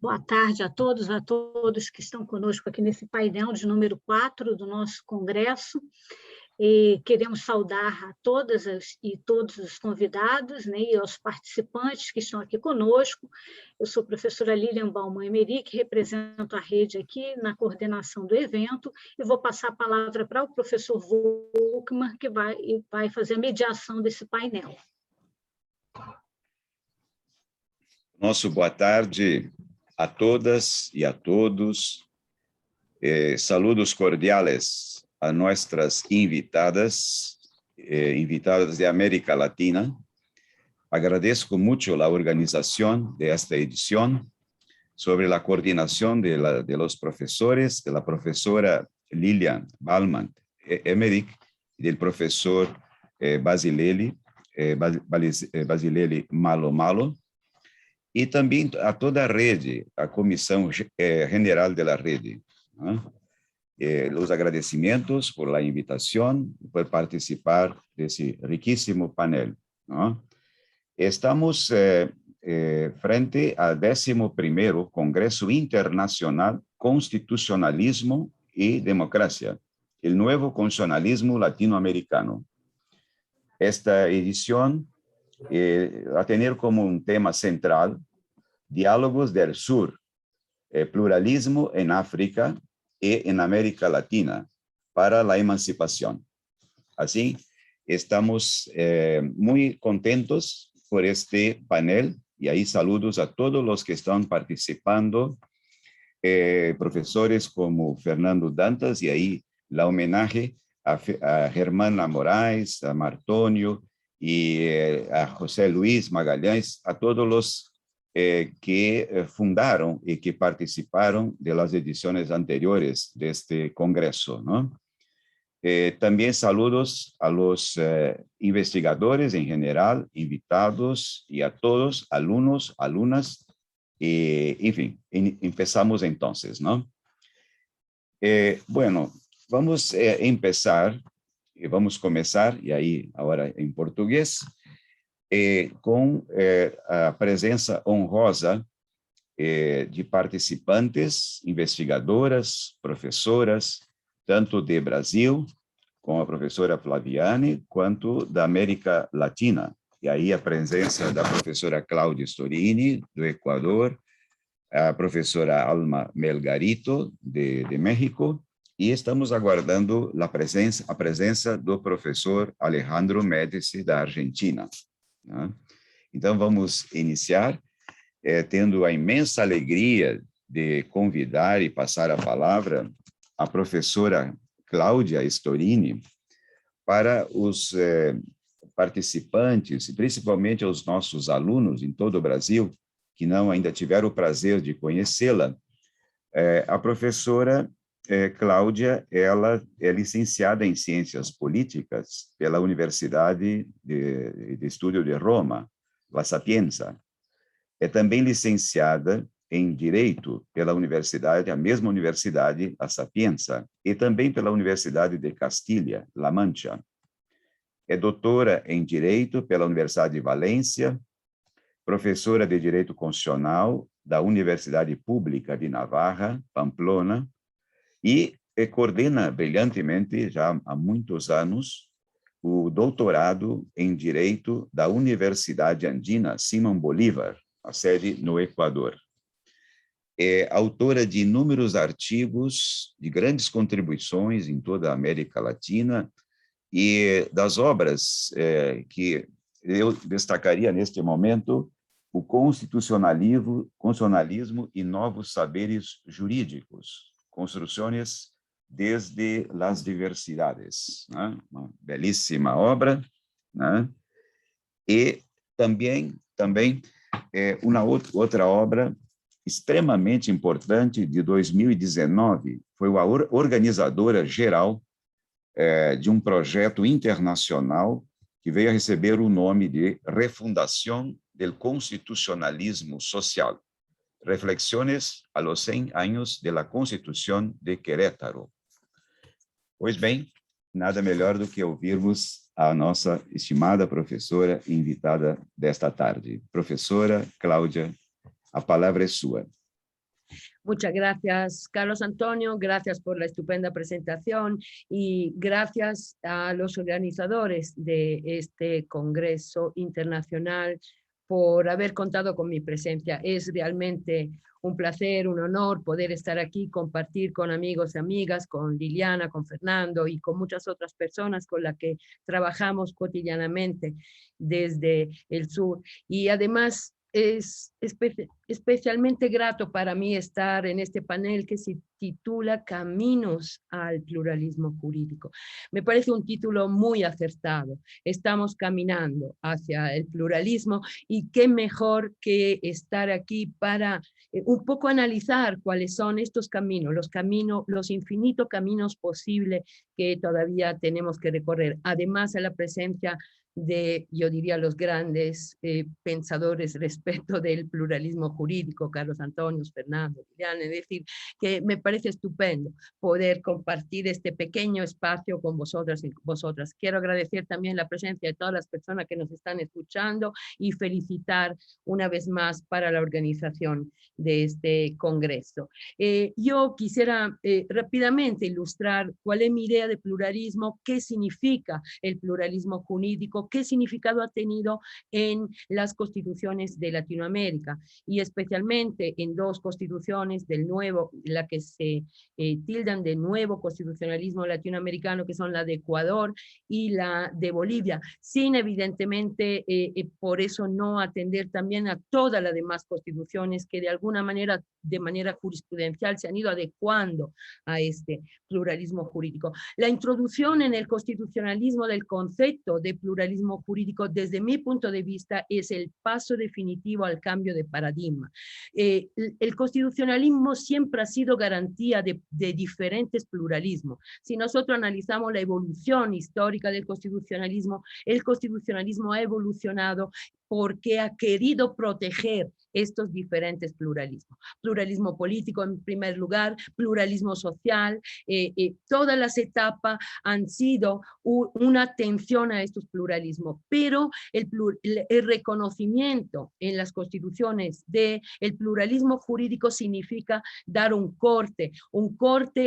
Boa tarde a todos que estão conosco aqui nesse painel de número 4 do nosso congresso. E queremos saudar a e todos os convidados, né, e aos participantes que estão aqui conosco. Eu sou a professora Lilian Baumann-Emery, que represento a rede aqui na coordenação do evento, e vou passar a palavra para o professor Volkmann, que vai fazer a mediação desse painel. Nosso boa tarde a todas e a todos. Saludos cordiales a nuestras invitadas de América Latina. Agradezco mucho la organización de esta edición sobre la coordinación de los profesores, de la profesora Lilian Baumann-Emery y del profesor Basilele Malo, e também a toda a rede, a Comissão General da Rede. Os agradecimentos por la invitação, por participar desse riquíssimo painel. Estamos frente ao 11º Congresso Internacional Constitucionalismo e Democracia, o novo constitucionalismo latino-americano. Esta edição a tener como un tema central diálogos del sur, pluralismo en África y en América Latina para la emancipación. Así, estamos muy contentos por este panel y ahí saludos a todos los que están participando, profesores como Fernando Dantas y ahí la homenaje a Germana Moraes, a Martonio, y a José Luis Magalhães, a todos los que fundaron y que participaron de las ediciones anteriores de este congreso, ¿no? También saludos a los investigadores en general, invitados, y a todos, alumnos, alumnas, en fin, empezamos entonces, ¿no? Bueno, vamos a empezar. E vamos começar, e aí, agora em português, com a presença honrosa de participantes, investigadoras, professoras, tanto de Brasil, com a professora Flaviane, quanto da América Latina. E aí a presença da professora Cláudia Storini, do Equador, a professora Alma Melgarito, de México, e estamos aguardando a presença do professor Alejandro Médici, da Argentina. Então, vamos iniciar, tendo a imensa alegria de convidar e passar a palavra à professora Cláudia Storini para os participantes, e principalmente aos nossos alunos em todo o Brasil, que não ainda tiveram o prazer de conhecê-la. A professora Cláudia, ela é licenciada em Ciências Políticas pela Universidade de Estudo de Roma, La Sapienza. É também licenciada em Direito pela universidade, a mesma universidade, La Sapienza, e também pela Universidade de Castilha, La Mancha. É doutora em Direito pela Universidade de Valência, professora de Direito Constitucional da Universidade Pública de Navarra, Pamplona, e coordena brilhantemente, já há muitos anos, o doutorado em Direito da Universidade Andina Simón Bolívar, a sede no Equador. É autora de inúmeros artigos, de grandes contribuições em toda a América Latina, e das obras que eu destacaria neste momento, o Constitucionalismo e Novos Saberes Jurídicos, Construções desde las Diversidades, né? Uma belíssima obra, né? E também uma outra obra extremamente importante de 2019, foi a organizadora geral de um projeto internacional que veio a receber o nome de Refundação del Constitucionalismo Social, Reflexiones a los 100 años de la Constitución de Querétaro. Pois bem, nada melhor do que ouvirmos a nossa estimada professora invitada desta tarde. Professora Cláudia, a palavra é sua. Muchas gracias, Carlos Antonio, gracias por la estupenda presentación y gracias a los organizadores de este Congreso Internacional por haber contado con mi presencia. Es realmente un placer, un honor poder estar aquí, compartir con amigos y amigas, con Liliana, con Fernando y con muchas otras personas con las que trabajamos cotidianamente desde el sur. Y además es especialmente grato para mí estar en este panel que se titula Caminos al Pluralismo Jurídico. Me parece un título muy acertado. Estamos caminando hacia el pluralismo y qué mejor que estar aquí para un poco analizar cuáles son estos caminos, los infinitos caminos posibles que todavía tenemos que recorrer. Además, a la presencia de, yo diría, los grandes pensadores respecto del pluralismo jurídico, Carlos Antonio, Fernando, Liliana, es decir, que me parece estupendo poder compartir este pequeño espacio con vosotras y vosotras. Quiero agradecer también la presencia de todas las personas que nos están escuchando y felicitar una vez más para la organización de este congreso. Yo quisiera rápidamente ilustrar cuál es mi idea de pluralismo, qué significa el pluralismo jurídico, qué significado ha tenido en las constituciones de Latinoamérica y especialmente en dos constituciones del nuevo, la que se tildan de nuevo constitucionalismo latinoamericano, que son la de Ecuador y la de Bolivia, sin evidentemente por eso no atender también a todas las demás constituciones que de alguna manera, de manera jurisprudencial, se han ido adecuando a este pluralismo jurídico. La introducción en el constitucionalismo del concepto de pluralismo jurídico, desde mi punto de vista, es el paso definitivo al cambio de paradigma. El constitucionalismo siempre ha sido garantía de diferentes pluralismos. Si nosotros analizamos la evolución histórica del constitucionalismo, el constitucionalismo ha evolucionado porque ha querido proteger estos diferentes pluralismos. Pluralismo político en primer lugar, pluralismo social, todas las etapas han sido una atención a estos pluralismos, pero el reconocimiento en las constituciones del pluralismo jurídico significa dar un corte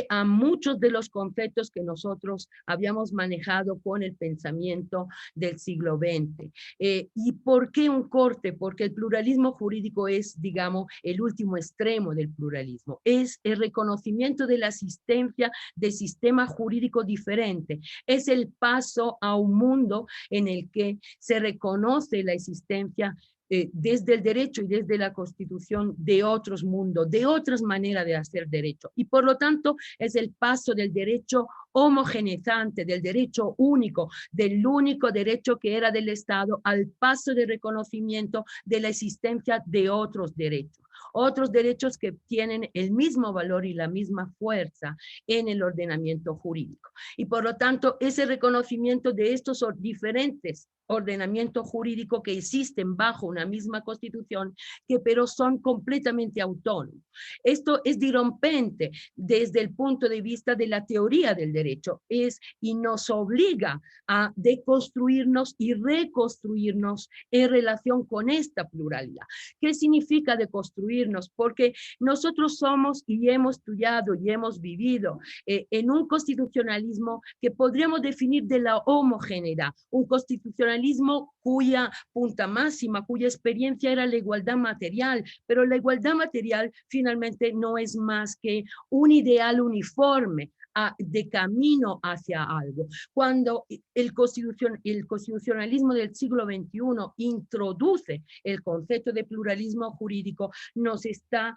a muchos de los conceptos que nosotros habíamos manejado con el pensamiento del siglo XX. ¿Y por qué un corte? Porque el pluralismo jurídico es, digamos, el último extremo del pluralismo. Es el reconocimiento de la existencia de sistema jurídico diferente. Es el paso a un mundo en el que se reconoce la existencia desde el derecho y desde la Constitución de otros mundos, de otras maneras de hacer derecho. Y por lo tanto es el paso del derecho homogeneizante, del derecho único, del único derecho que era del Estado, al paso de reconocimiento de la existencia de otros derechos que tienen el mismo valor y la misma fuerza en el ordenamiento jurídico. Y por lo tanto, ese reconocimiento de estos diferentes ordenamientos jurídicos que existen bajo una misma constitución, que pero son completamente autónomos. Esto es dirompente desde el punto de vista de la teoría del derecho, y nos obliga a deconstruirnos y reconstruirnos en relación con esta pluralidad. ¿Qué significa deconstruirnos? Porque nosotros somos y hemos estudiado y hemos vivido en un constitucionalismo que podríamos definir de la homogeneidad, un constitucionalismo cuya punta máxima, cuya experiencia era la igualdad material, pero la igualdad material finalmente no es más que un ideal uniforme de camino hacia algo. Cuando el constitucionalismo del siglo XXI introduce el concepto de pluralismo jurídico, nos está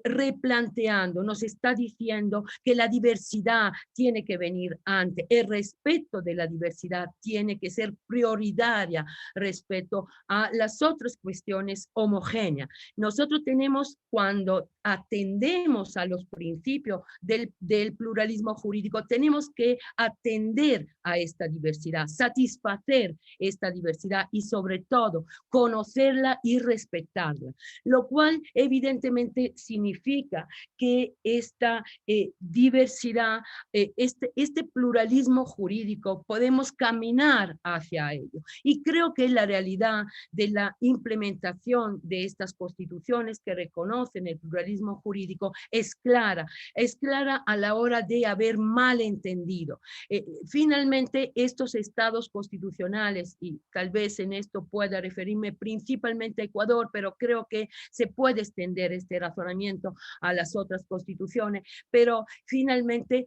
replanteando, nos está diciendo que la diversidad tiene que venir antes, el respeto de la diversidad tiene que ser prioritaria respecto a las otras cuestiones homogéneas. Nosotros tenemos, cuando atendemos a los principios del pluralismo jurídico tenemos que atender a esta diversidad, satisfacer esta diversidad y sobre todo conocerla y respetarla, lo cual evidentemente significa que esta diversidad, este pluralismo jurídico, podemos caminar hacia ello. Y creo que la realidad de la implementación de estas constituciones que reconocen el pluralismo jurídico es clara a la hora de haber malentendido. Finalmente, estos estados constitucionales, y tal vez en esto pueda referirme principalmente a Ecuador, pero creo que se puede extender este razonamiento a las otras constituciones, pero finalmente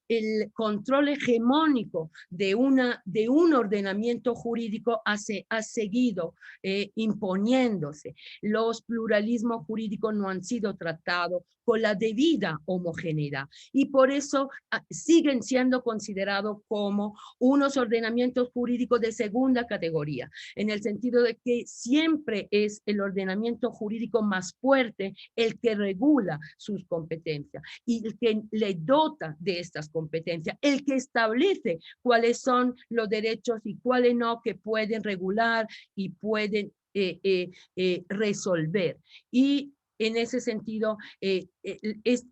el control hegemónico de un ordenamiento jurídico ha seguido imponiéndose. Los pluralismos jurídicos no han sido tratados con la debida homogeneidad y por eso siguen siendo considerados como unos ordenamientos jurídicos de segunda categoría, en el sentido de que siempre es el ordenamiento jurídico más fuerte el que regula sus competencias y el que le dota de estas competencias, el que establece cuáles son los derechos y cuáles no que pueden regular y pueden resolver. Y en ese sentido, es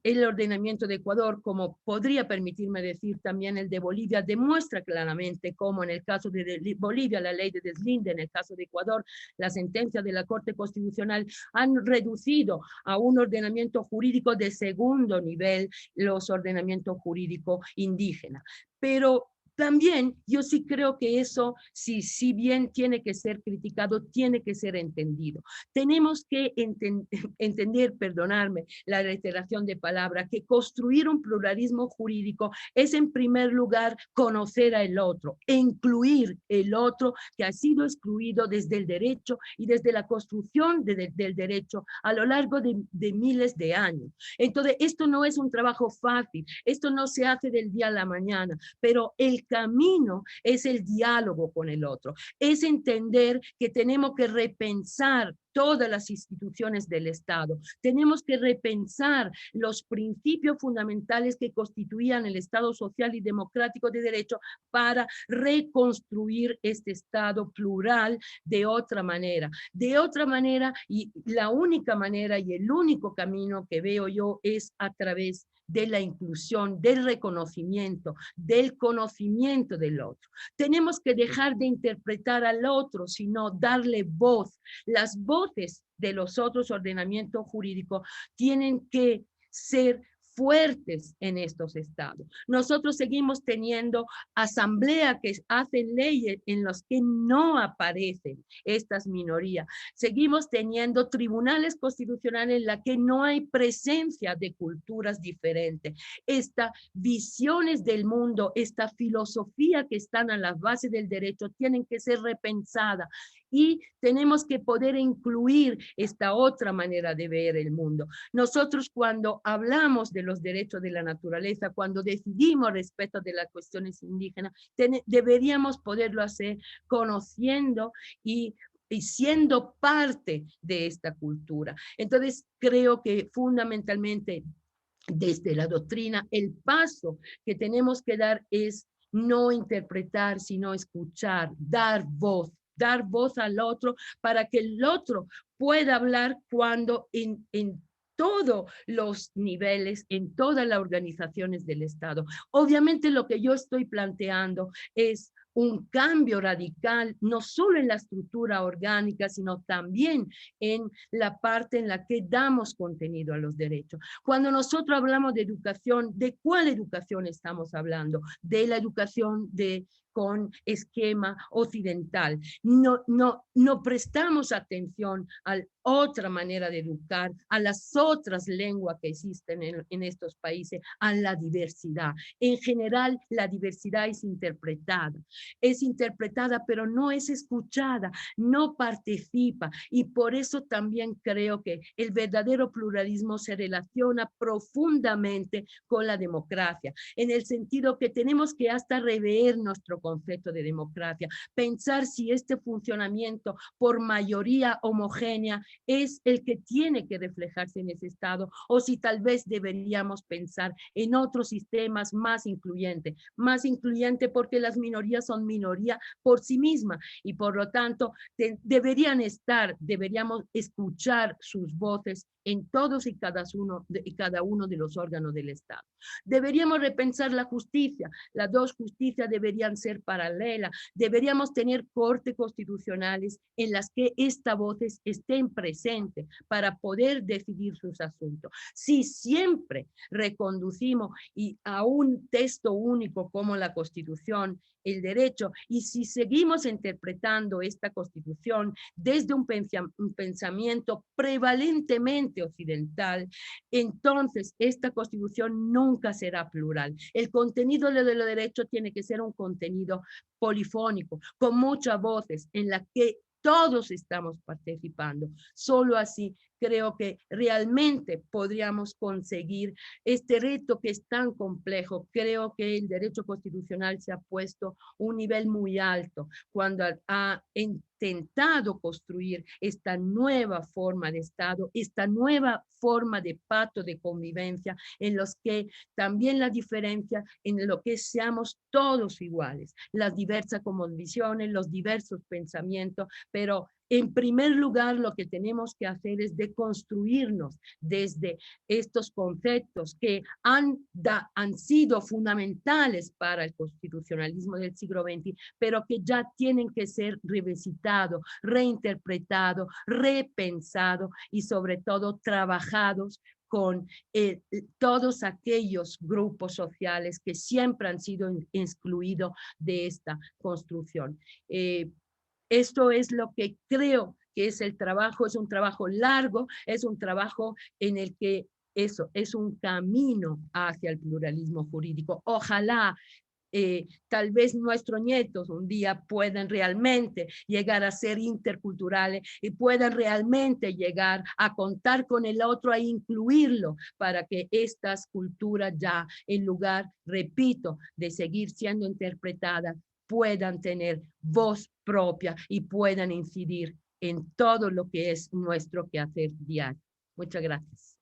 el ordenamiento de Ecuador, como podría permitirme decir también el de Bolivia, demuestra claramente cómo en el caso de Bolivia, la ley de deslinde, en el caso de Ecuador, la sentencia de la Corte Constitucional han reducido a un ordenamiento jurídico de segundo nivel los ordenamientos jurídicos indígenas. Pero también yo sí creo que eso, si bien tiene que ser criticado, tiene que ser entendido. Tenemos que entender, perdonarme la reiteración de palabras, que construir un pluralismo jurídico es en primer lugar conocer al otro, incluir el otro que ha sido excluido desde el derecho y desde la construcción del derecho a lo largo de miles de años. Entonces, esto no es un trabajo fácil, esto no se hace del día a la mañana, pero el camino es el diálogo con el otro, es entender que tenemos que repensar todas las instituciones del Estado. Tenemos que repensar los principios fundamentales que constituían el Estado social y democrático de derecho para reconstruir este Estado plural de otra manera. De otra manera, y la única manera y el único camino que veo yo es a través de la inclusión, del reconocimiento, del conocimiento del otro. Tenemos que dejar de interpretar al otro, sino darle voz. Las voces de los otros ordenamientos jurídicos tienen que ser fuertes en estos estados. Nosotros seguimos teniendo asambleas que hacen leyes en las que no aparecen estas minorías. Seguimos teniendo tribunales constitucionales en las que no hay presencia de culturas diferentes. Estas visiones del mundo, esta filosofía que están a las bases del derecho tienen que ser repensadas y tenemos que poder incluir esta otra manera de ver el mundo. Nosotros cuando hablamos de los derechos de la naturaleza, cuando decidimos respecto de las cuestiones indígenas, deberíamos poderlo hacer conociendo y siendo parte de esta cultura. Entonces, creo que fundamentalmente desde la doctrina, el paso que tenemos que dar es no interpretar, sino escuchar, dar voz al otro para que el otro pueda hablar cuando en todos los niveles, en todas las organizaciones del Estado. Obviamente lo que yo estoy planteando es un cambio radical, no solo en la estructura orgánica, sino también en la parte en la que damos contenido a los derechos. Cuando nosotros hablamos de educación, ¿de cuál educación estamos hablando? De la educación con esquema occidental. No prestamos atención a otra manera de educar, a las otras lenguas que existen en estos países, a la diversidad. En general, la diversidad es interpretada, pero no es escuchada, no participa. Y por eso también creo que el verdadero pluralismo se relaciona profundamente con la democracia, en el sentido que tenemos que hasta rever nuestro concepto de democracia, pensar si este funcionamiento por mayoría homogénea es el que tiene que reflejarse en ese Estado, o si tal vez deberíamos pensar en otros sistemas más incluyente porque las minorías son minoría por sí misma y por lo tanto deberíamos escuchar sus voces en todos y cada uno de los órganos del Estado. Deberíamos repensar la justicia. Las dos justicias deberían ser paralelas. Deberíamos tener cortes constitucionales en las que estas voces estén presentes para poder decidir sus asuntos. Si siempre reconducimos a un texto único como la Constitución, el derecho, y si seguimos interpretando esta Constitución desde un pensamiento prevalentemente occidental, entonces esta Constitución nunca será plural. El contenido de los derechos tiene que ser un contenido polifónico, con muchas voces, en la que todos estamos participando. Solo así creo que realmente podríamos conseguir este reto que es tan complejo. Creo que el derecho constitucional se ha puesto un nivel muy alto cuando ha intentado construir esta nueva forma de Estado, esta nueva forma de pacto de convivencia en los que también la diferencia en lo que seamos todos iguales, las diversas convicciones, los diversos pensamientos, pero en primer lugar lo que tenemos que hacer es deconstruirnos desde estos conceptos que han sido fundamentales para el constitucionalismo del siglo XX, pero que ya tienen que ser revisitados, reinterpretados, repensados y sobre todo trabajados con todos aquellos grupos sociales que siempre han sido excluidos de esta construcción. Esto es lo que creo que es el trabajo, es un trabajo largo, es un trabajo en el que eso es un camino hacia el pluralismo jurídico. Ojalá tal vez nuestros nietos un día puedan realmente llegar a ser interculturales y puedan realmente llegar a contar con el otro, a incluirlo para que estas culturas ya, en lugar, repito, de seguir siendo interpretadas, puedan tener voz propia y puedan incidir en todo lo que es nuestro quehacer diario. Muchas gracias.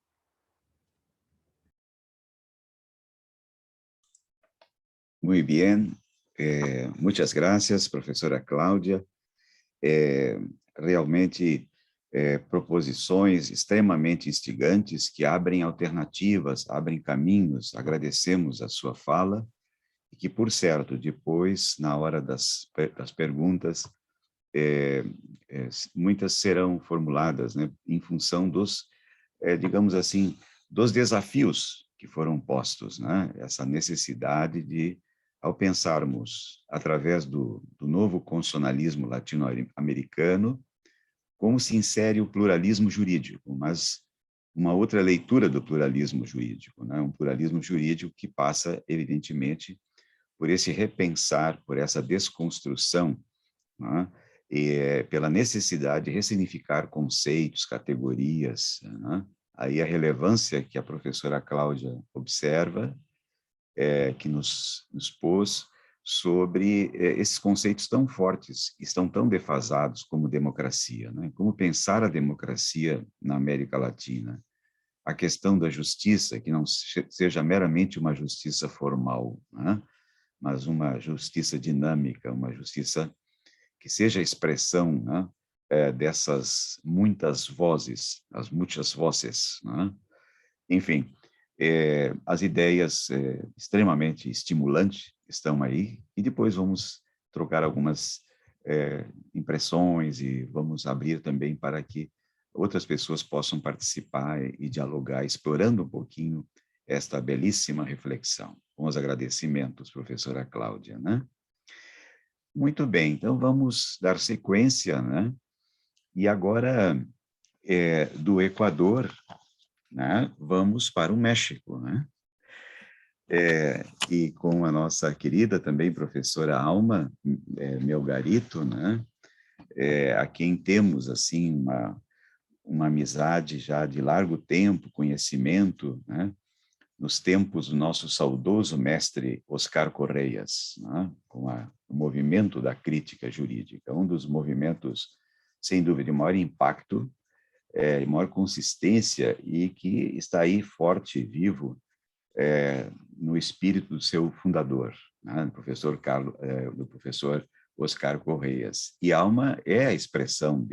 Muy bien, muchas gracias, professora Cláudia. Realmente proposições extremamente instigantes que abrem alternativas, abrem caminhos. Agradecemos a sua fala e que, por certo, depois, na hora das perguntas, muitas serão formuladas, né, em função dos, digamos assim, dos desafios que foram postos, né, essa necessidade de, ao pensarmos através do novo constitucionalismo latino-americano, como se insere o pluralismo jurídico, mas uma outra leitura do pluralismo jurídico, né, um pluralismo jurídico que passa, evidentemente, por esse repensar, por essa desconstrução, né, e pela necessidade de ressignificar conceitos, categorias, né? Aí a relevância que a professora Cláudia observa, que nos pôs sobre esses conceitos tão fortes, que estão tão defasados como democracia, né? Como pensar a democracia na América Latina, a questão da justiça, que não seja meramente uma justiça formal, né? Mas uma justiça dinâmica, uma justiça que seja a expressão, né, dessas muitas vozes, as muitas vozes, né? Enfim, as ideias extremamente estimulantes estão aí, e depois vamos trocar algumas impressões e vamos abrir também para que outras pessoas possam participar e dialogar, explorando um pouquinho esta belíssima reflexão. Com os agradecimentos, professora Cláudia, né? Muito bem, então vamos dar sequência, né? E agora, do Equador, né, vamos para o México, né? E com a nossa querida também professora Alma Melgarito, né? A quem temos, assim, uma amizade já de largo tempo, conhecimento, né? nos tempos do nosso saudoso mestre Oscar Correias, né? Com o movimento da crítica jurídica, um dos movimentos, sem dúvida, de maior impacto, de maior consistência e que está aí forte e vivo no espírito do seu fundador, né? Do professor Oscar Correias. E Alma é a expressão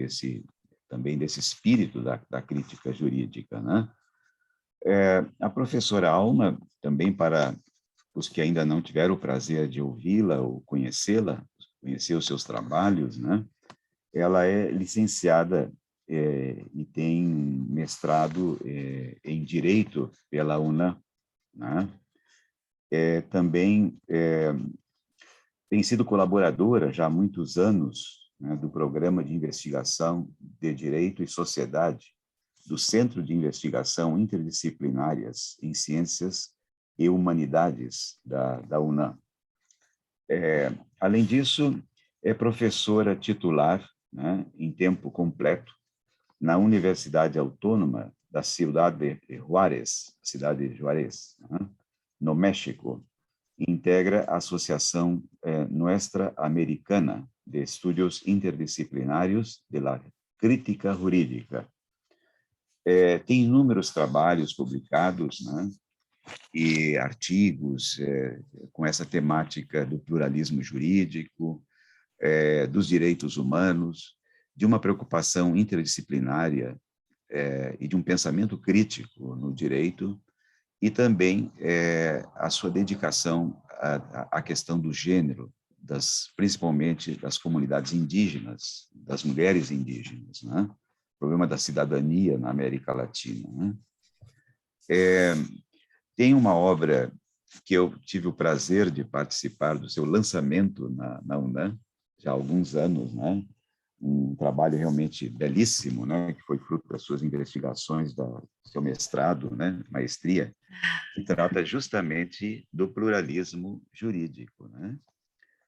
também desse espírito da crítica jurídica, né? A professora Alma, também para os que ainda não tiveram o prazer de ouvi-la ou conhecê-la, conhecer os seus trabalhos, né? Ela é licenciada e tem mestrado em Direito pela UNAM, né? Também tem sido colaboradora já há muitos anos, né, do Programa de Investigação de Direito e Sociedade, do Centro de Investigação Interdisciplinárias em Ciências e Humanidades da UNAM. Além disso, é professora titular, né, em tempo completo na Universidade Autônoma da cidade de Juárez, né, no México. Integra a Associação Nuestra Americana de Estudios Interdisciplinários de la Crítica Jurídica. Tem inúmeros trabalhos publicados, né, e artigos com essa temática do pluralismo jurídico, dos direitos humanos, de uma preocupação interdisciplinária e de um pensamento crítico no direito, e também a sua dedicação à questão do gênero, principalmente das comunidades indígenas, das mulheres indígenas, né? O problema da cidadania na América Latina, né? Tem uma obra que eu tive o prazer de participar do seu lançamento na UNAM, já há alguns anos, né? Um trabalho realmente belíssimo, né? Que foi fruto das suas investigações, do seu mestrado, né? Maestria, que trata justamente do pluralismo jurídico, né?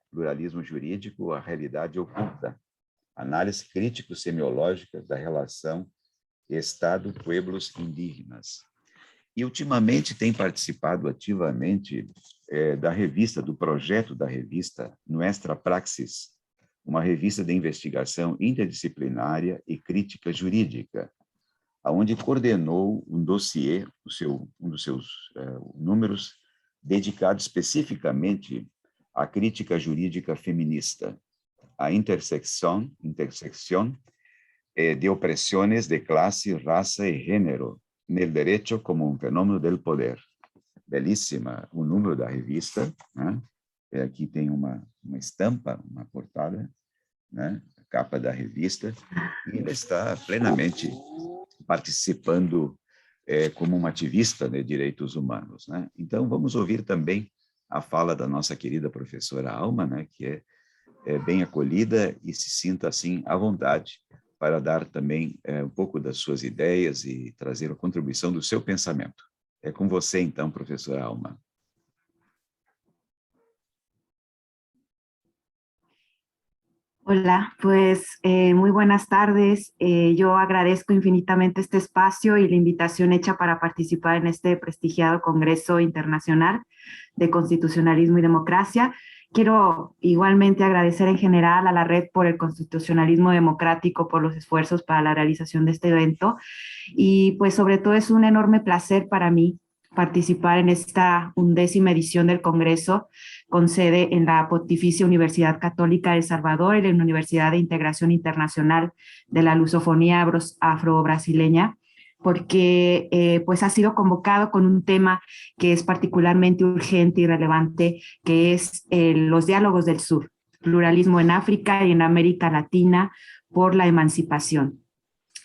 Pluralismo jurídico, a realidade oculta, análise crítico-semiológica da relação Estado-pueblos indígenas. E, ultimamente, tem participado ativamente do projeto da revista Nuestra Praxis, uma revista de investigação interdisciplinária e crítica jurídica, onde coordenou um dossiê, um dos seus números, dedicado especificamente à crítica jurídica feminista, a intersección de opresiones de clase, raza y género nel derecho como un fenómeno del poder. Belíssima o número da revista, né? Aqui tem uma estampa, uma portada, né? A capa da revista, e ela está plenamente participando como uma ativista de direitos humanos, né? Então, vamos ouvir também a fala da nossa querida professora Alma, né? Que é bem acolhida e se sinta, assim, à vontade para dar também um pouco das suas ideias e trazer a contribuição do seu pensamento. É com você, então, professora Alma. Hola, pues muy buenas tardes. Yo agradezco infinitamente este espacio y la invitación hecha para participar en este prestigiado Congreso Internacional de Constitucionalismo y Democracia. Quiero igualmente agradecer en general a la Red por el Constitucionalismo Democrático por los esfuerzos para la realización de este evento. Y pues sobre todo es un enorme placer para mí participar en esta 11ª edición del Congreso, con sede en la Pontificia Universidad Católica de El Salvador y en la Universidad de Integración Internacional de la Lusofonía Afro-Brasileña, porque pues ha sido convocado con un tema que es particularmente urgente y relevante, que es los diálogos del sur, pluralismo en África y en América Latina por la emancipación.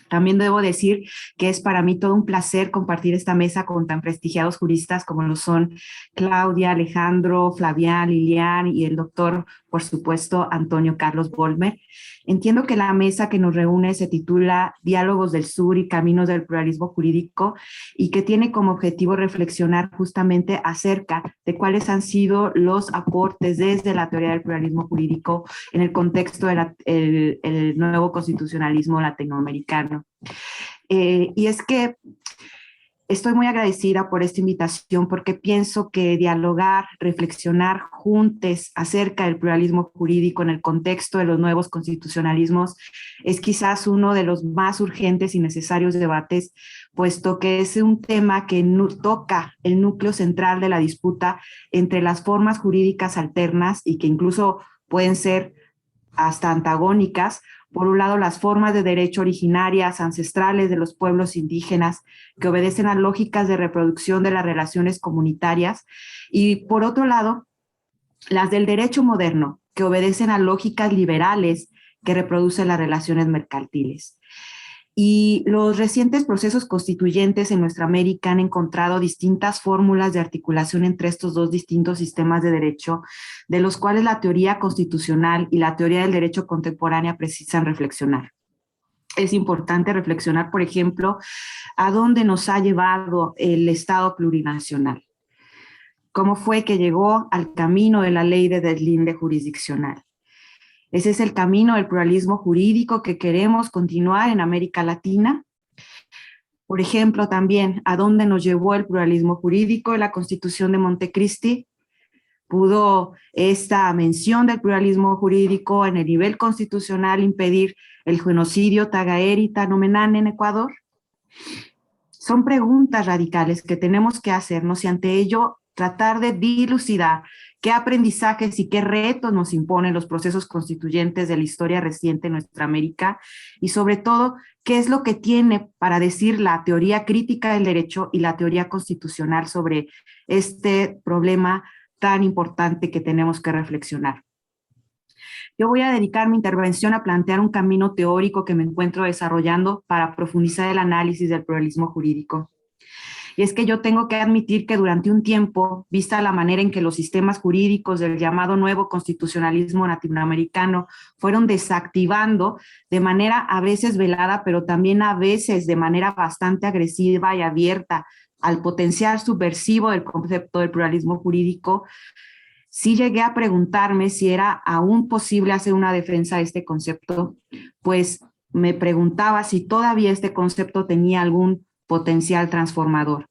También debo decir que es para mí todo un placer compartir esta mesa con tan prestigiados juristas como lo son Claudia, Alejandro, Flavián, Lilian y el doctor, por supuesto, Antonio Carlos Vollmer. Entiendo que la mesa que nos reúne se titula Diálogos del Sur y Caminos del Pluralismo Jurídico y que tiene como objetivo reflexionar justamente acerca de cuáles han sido los aportes desde la teoría del pluralismo jurídico en el contexto del nuevo constitucionalismo latinoamericano. Y es que Estoy muy agradecida por esta invitación porque pienso que dialogar, reflexionar juntos acerca del pluralismo jurídico en el contexto de los nuevos constitucionalismos es quizás uno de los más urgentes y necesarios debates, puesto que es un tema que toca el núcleo central de la disputa entre las formas jurídicas alternas y que incluso pueden ser hasta antagónicas. Por un lado, las formas de derecho originarias, ancestrales de los pueblos indígenas, que obedecen a lógicas de reproducción de las relaciones comunitarias, y por otro lado, las del derecho moderno, que obedecen a lógicas liberales que reproducen las relaciones mercantiles. Y los recientes procesos constituyentes en nuestra América han encontrado distintas fórmulas de articulación entre estos dos distintos sistemas de derecho, de los cuales la teoría constitucional y la teoría del derecho contemporánea precisan reflexionar. Es importante reflexionar, por ejemplo, a dónde nos ha llevado el Estado plurinacional. ¿Cómo fue que llegó al camino de la ley de deslinde jurisdiccional? ¿Ese es el camino del pluralismo jurídico que queremos continuar en América Latina? Por ejemplo, también, ¿a dónde nos llevó el pluralismo jurídico en la Constitución de Montecristi? ¿Pudo esta mención del pluralismo jurídico en el nivel constitucional impedir el genocidio Tagaeri y Tanomenán en Ecuador? Son preguntas radicales que tenemos que hacernos y ante ello tratar de dilucidar qué aprendizajes y qué retos nos imponen los procesos constituyentes de la historia reciente en nuestra América y sobre todo, qué es lo que tiene para decir la teoría crítica del derecho y la teoría constitucional sobre este problema tan importante que tenemos que reflexionar. Yo voy a dedicar mi intervención a plantear un camino teórico que me encuentro desarrollando para profundizar el análisis del pluralismo jurídico. Y es que yo tengo que admitir que durante un tiempo, vista la manera en que los sistemas jurídicos del llamado nuevo constitucionalismo latinoamericano fueron desactivando de manera a veces velada, pero también a veces de manera bastante agresiva y abierta al potencial subversivo del concepto del pluralismo jurídico, sí llegué a preguntarme si era aún posible hacer una defensa de este concepto, pues me preguntaba si todavía este concepto tenía algún potencial transformador.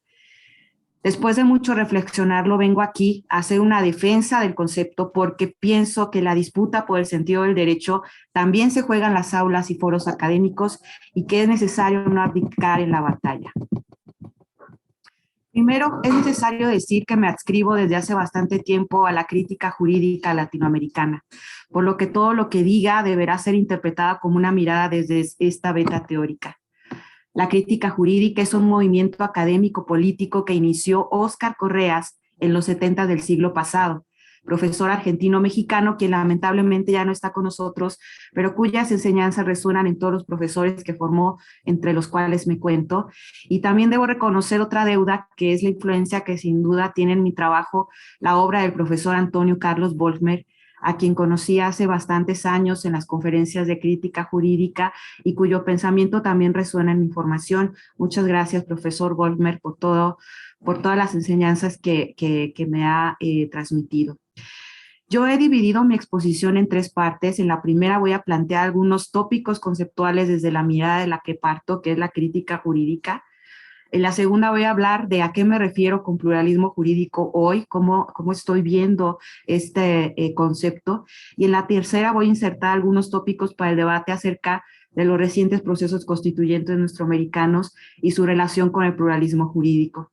Después de mucho reflexionarlo, vengo aquí a hacer una defensa del concepto porque pienso que la disputa por el sentido del derecho también se juega en las aulas y foros académicos y que es necesario no abdicar en la batalla. Primero, es necesario decir que me adscribo desde hace bastante tiempo a la crítica jurídica latinoamericana, por lo que todo lo que diga deberá ser interpretada como una mirada desde esta beta teórica. La crítica jurídica es un movimiento académico político que inició Óscar Correas en los 70 del siglo pasado, profesor argentino-mexicano, quien lamentablemente ya no está con nosotros, pero cuyas enseñanzas resuenan en todos los profesores que formó, entre los cuales me cuento. Y también debo reconocer otra deuda, que es la influencia que sin duda tiene en mi trabajo la obra del profesor Antonio Carlos Volkmer, a quien conocí hace bastantes años en las conferencias de crítica jurídica y cuyo pensamiento también resuena en mi formación. Muchas gracias, profesor Volkmer, por todas las enseñanzas que me ha transmitido. Yo he dividido mi exposición en tres partes. En la primera voy a plantear algunos tópicos conceptuales desde la mirada de la que parto, que es la crítica jurídica. En la segunda voy a hablar de a qué me refiero con pluralismo jurídico hoy, cómo estoy viendo este concepto. Y en la tercera voy a insertar algunos tópicos para el debate acerca de los recientes procesos constituyentes nuestroamericanos y su relación con el pluralismo jurídico.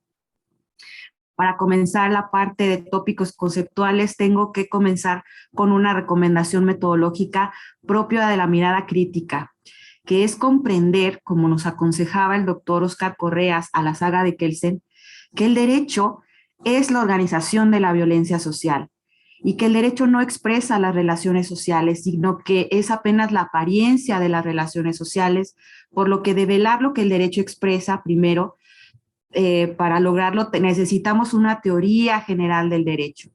Para comenzar la parte de tópicos conceptuales, tengo que comenzar con una recomendación metodológica propia de la mirada crítica, que es comprender, como nos aconsejaba el doctor Óscar Correas a la saga de Kelsen, que el derecho es la organización de la violencia social y que el derecho no expresa las relaciones sociales, sino que es apenas la apariencia de las relaciones sociales, por lo que develar lo que el derecho expresa primero, para lograrlo necesitamos una teoría general del derecho.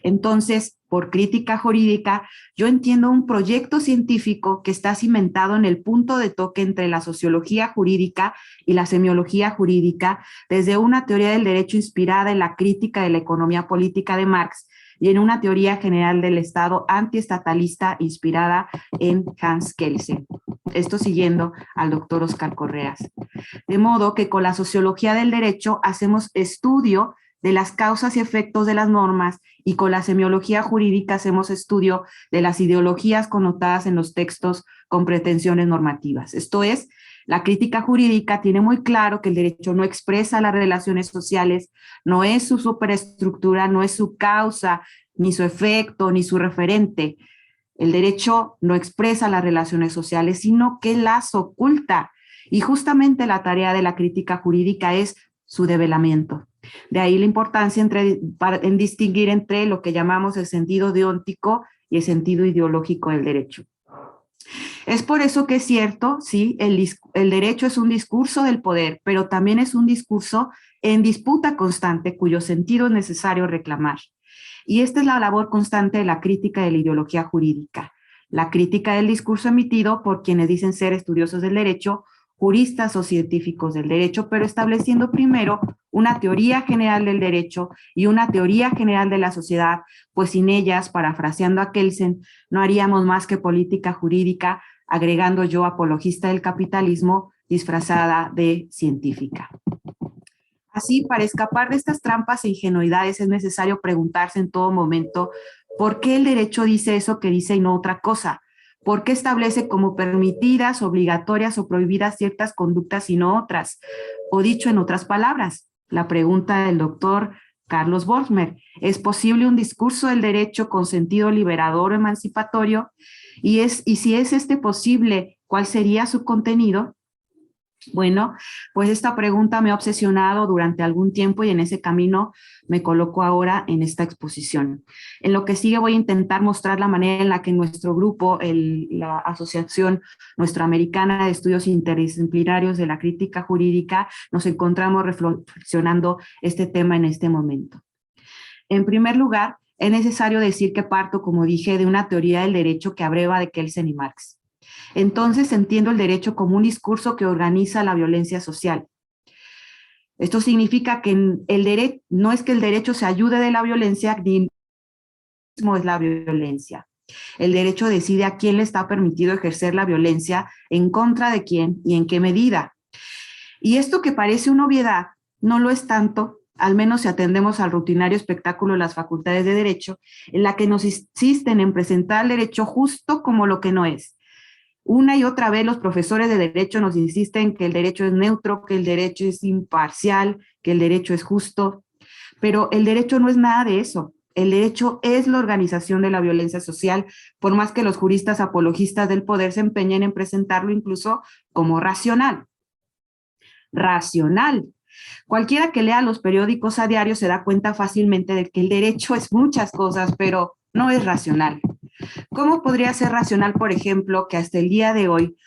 Entonces, por crítica jurídica, yo entiendo un proyecto científico que está cimentado en el punto de toque entre la sociología jurídica y la semiología jurídica, desde una teoría del derecho inspirada en la crítica de la economía política de Marx, y en una teoría general del Estado antiestatalista inspirada en Hans Kelsen. Esto siguiendo al doctor Oscar Correas. De modo que con la sociología del derecho hacemos estudio de las causas y efectos de las normas y con la semiología jurídica hacemos estudio de las ideologías connotadas en los textos con pretensiones normativas. Esto es, la crítica jurídica tiene muy claro que el derecho no expresa las relaciones sociales, no es su superestructura, no es su causa, ni su efecto, ni su referente. El derecho no expresa las relaciones sociales, sino que las oculta. Y justamente la tarea de la crítica jurídica es su develamiento. De ahí la importancia en distinguir entre lo que llamamos el sentido deóntico y el sentido ideológico del derecho. Es por eso que es cierto, sí, el derecho es un discurso del poder, pero también es un discurso en disputa constante cuyo sentido es necesario reclamar. Y esta es la labor constante de la crítica de la ideología jurídica, la crítica del discurso emitido por quienes dicen ser estudiosos del derecho, juristas o científicos del derecho, pero estableciendo primero una teoría general del derecho y una teoría general de la sociedad, pues sin ellas, parafraseando a Kelsen, no haríamos más que política jurídica, agregando yo apologista del capitalismo disfrazada de científica. Así, para escapar de estas trampas e ingenuidades es necesario preguntarse en todo momento por qué el derecho dice eso que dice y no otra cosa. ¿Por qué establece como permitidas, obligatorias o prohibidas ciertas conductas y no otras? O dicho en otras palabras, la pregunta del doctor Carlos Borgmer, ¿es posible un discurso del derecho con sentido liberador o emancipatorio? Y si es este posible, ¿cuál sería su contenido? Bueno, pues esta pregunta me ha obsesionado durante algún tiempo y en ese camino me coloco ahora en esta exposición. En lo que sigue voy a intentar mostrar la manera en la que nuestro grupo, la Asociación Nuestroamericana de Estudios Interdisciplinarios de la Crítica Jurídica, nos encontramos reflexionando este tema en este momento. En primer lugar, es necesario decir que parto, como dije, de una teoría del derecho que abreva de Kelsen y Marx. Entonces entiendo el derecho como un discurso que organiza la violencia social. Esto significa que no es que el derecho se ayude de la violencia, ni mismo es la violencia. El derecho decide a quién le está permitido ejercer la violencia, en contra de quién y en qué medida. Y esto que parece una obviedad, no lo es tanto, al menos si atendemos al rutinario espectáculo de las facultades de derecho, en la que nos insisten en presentar el derecho justo como lo que no es. Una y otra vez los profesores de derecho nos insisten que el derecho es neutro, que el derecho es imparcial, que el derecho es justo, pero el derecho no es nada de eso. El derecho es la organización de la violencia social, por más que los juristas apologistas del poder se empeñen en presentarlo incluso como racional. Racional. Cualquiera que lea los periódicos a diario se da cuenta fácilmente de que el derecho es muchas cosas, pero no es racional. ¿Cómo podría ser racional, por ejemplo, que hasta el día de hoy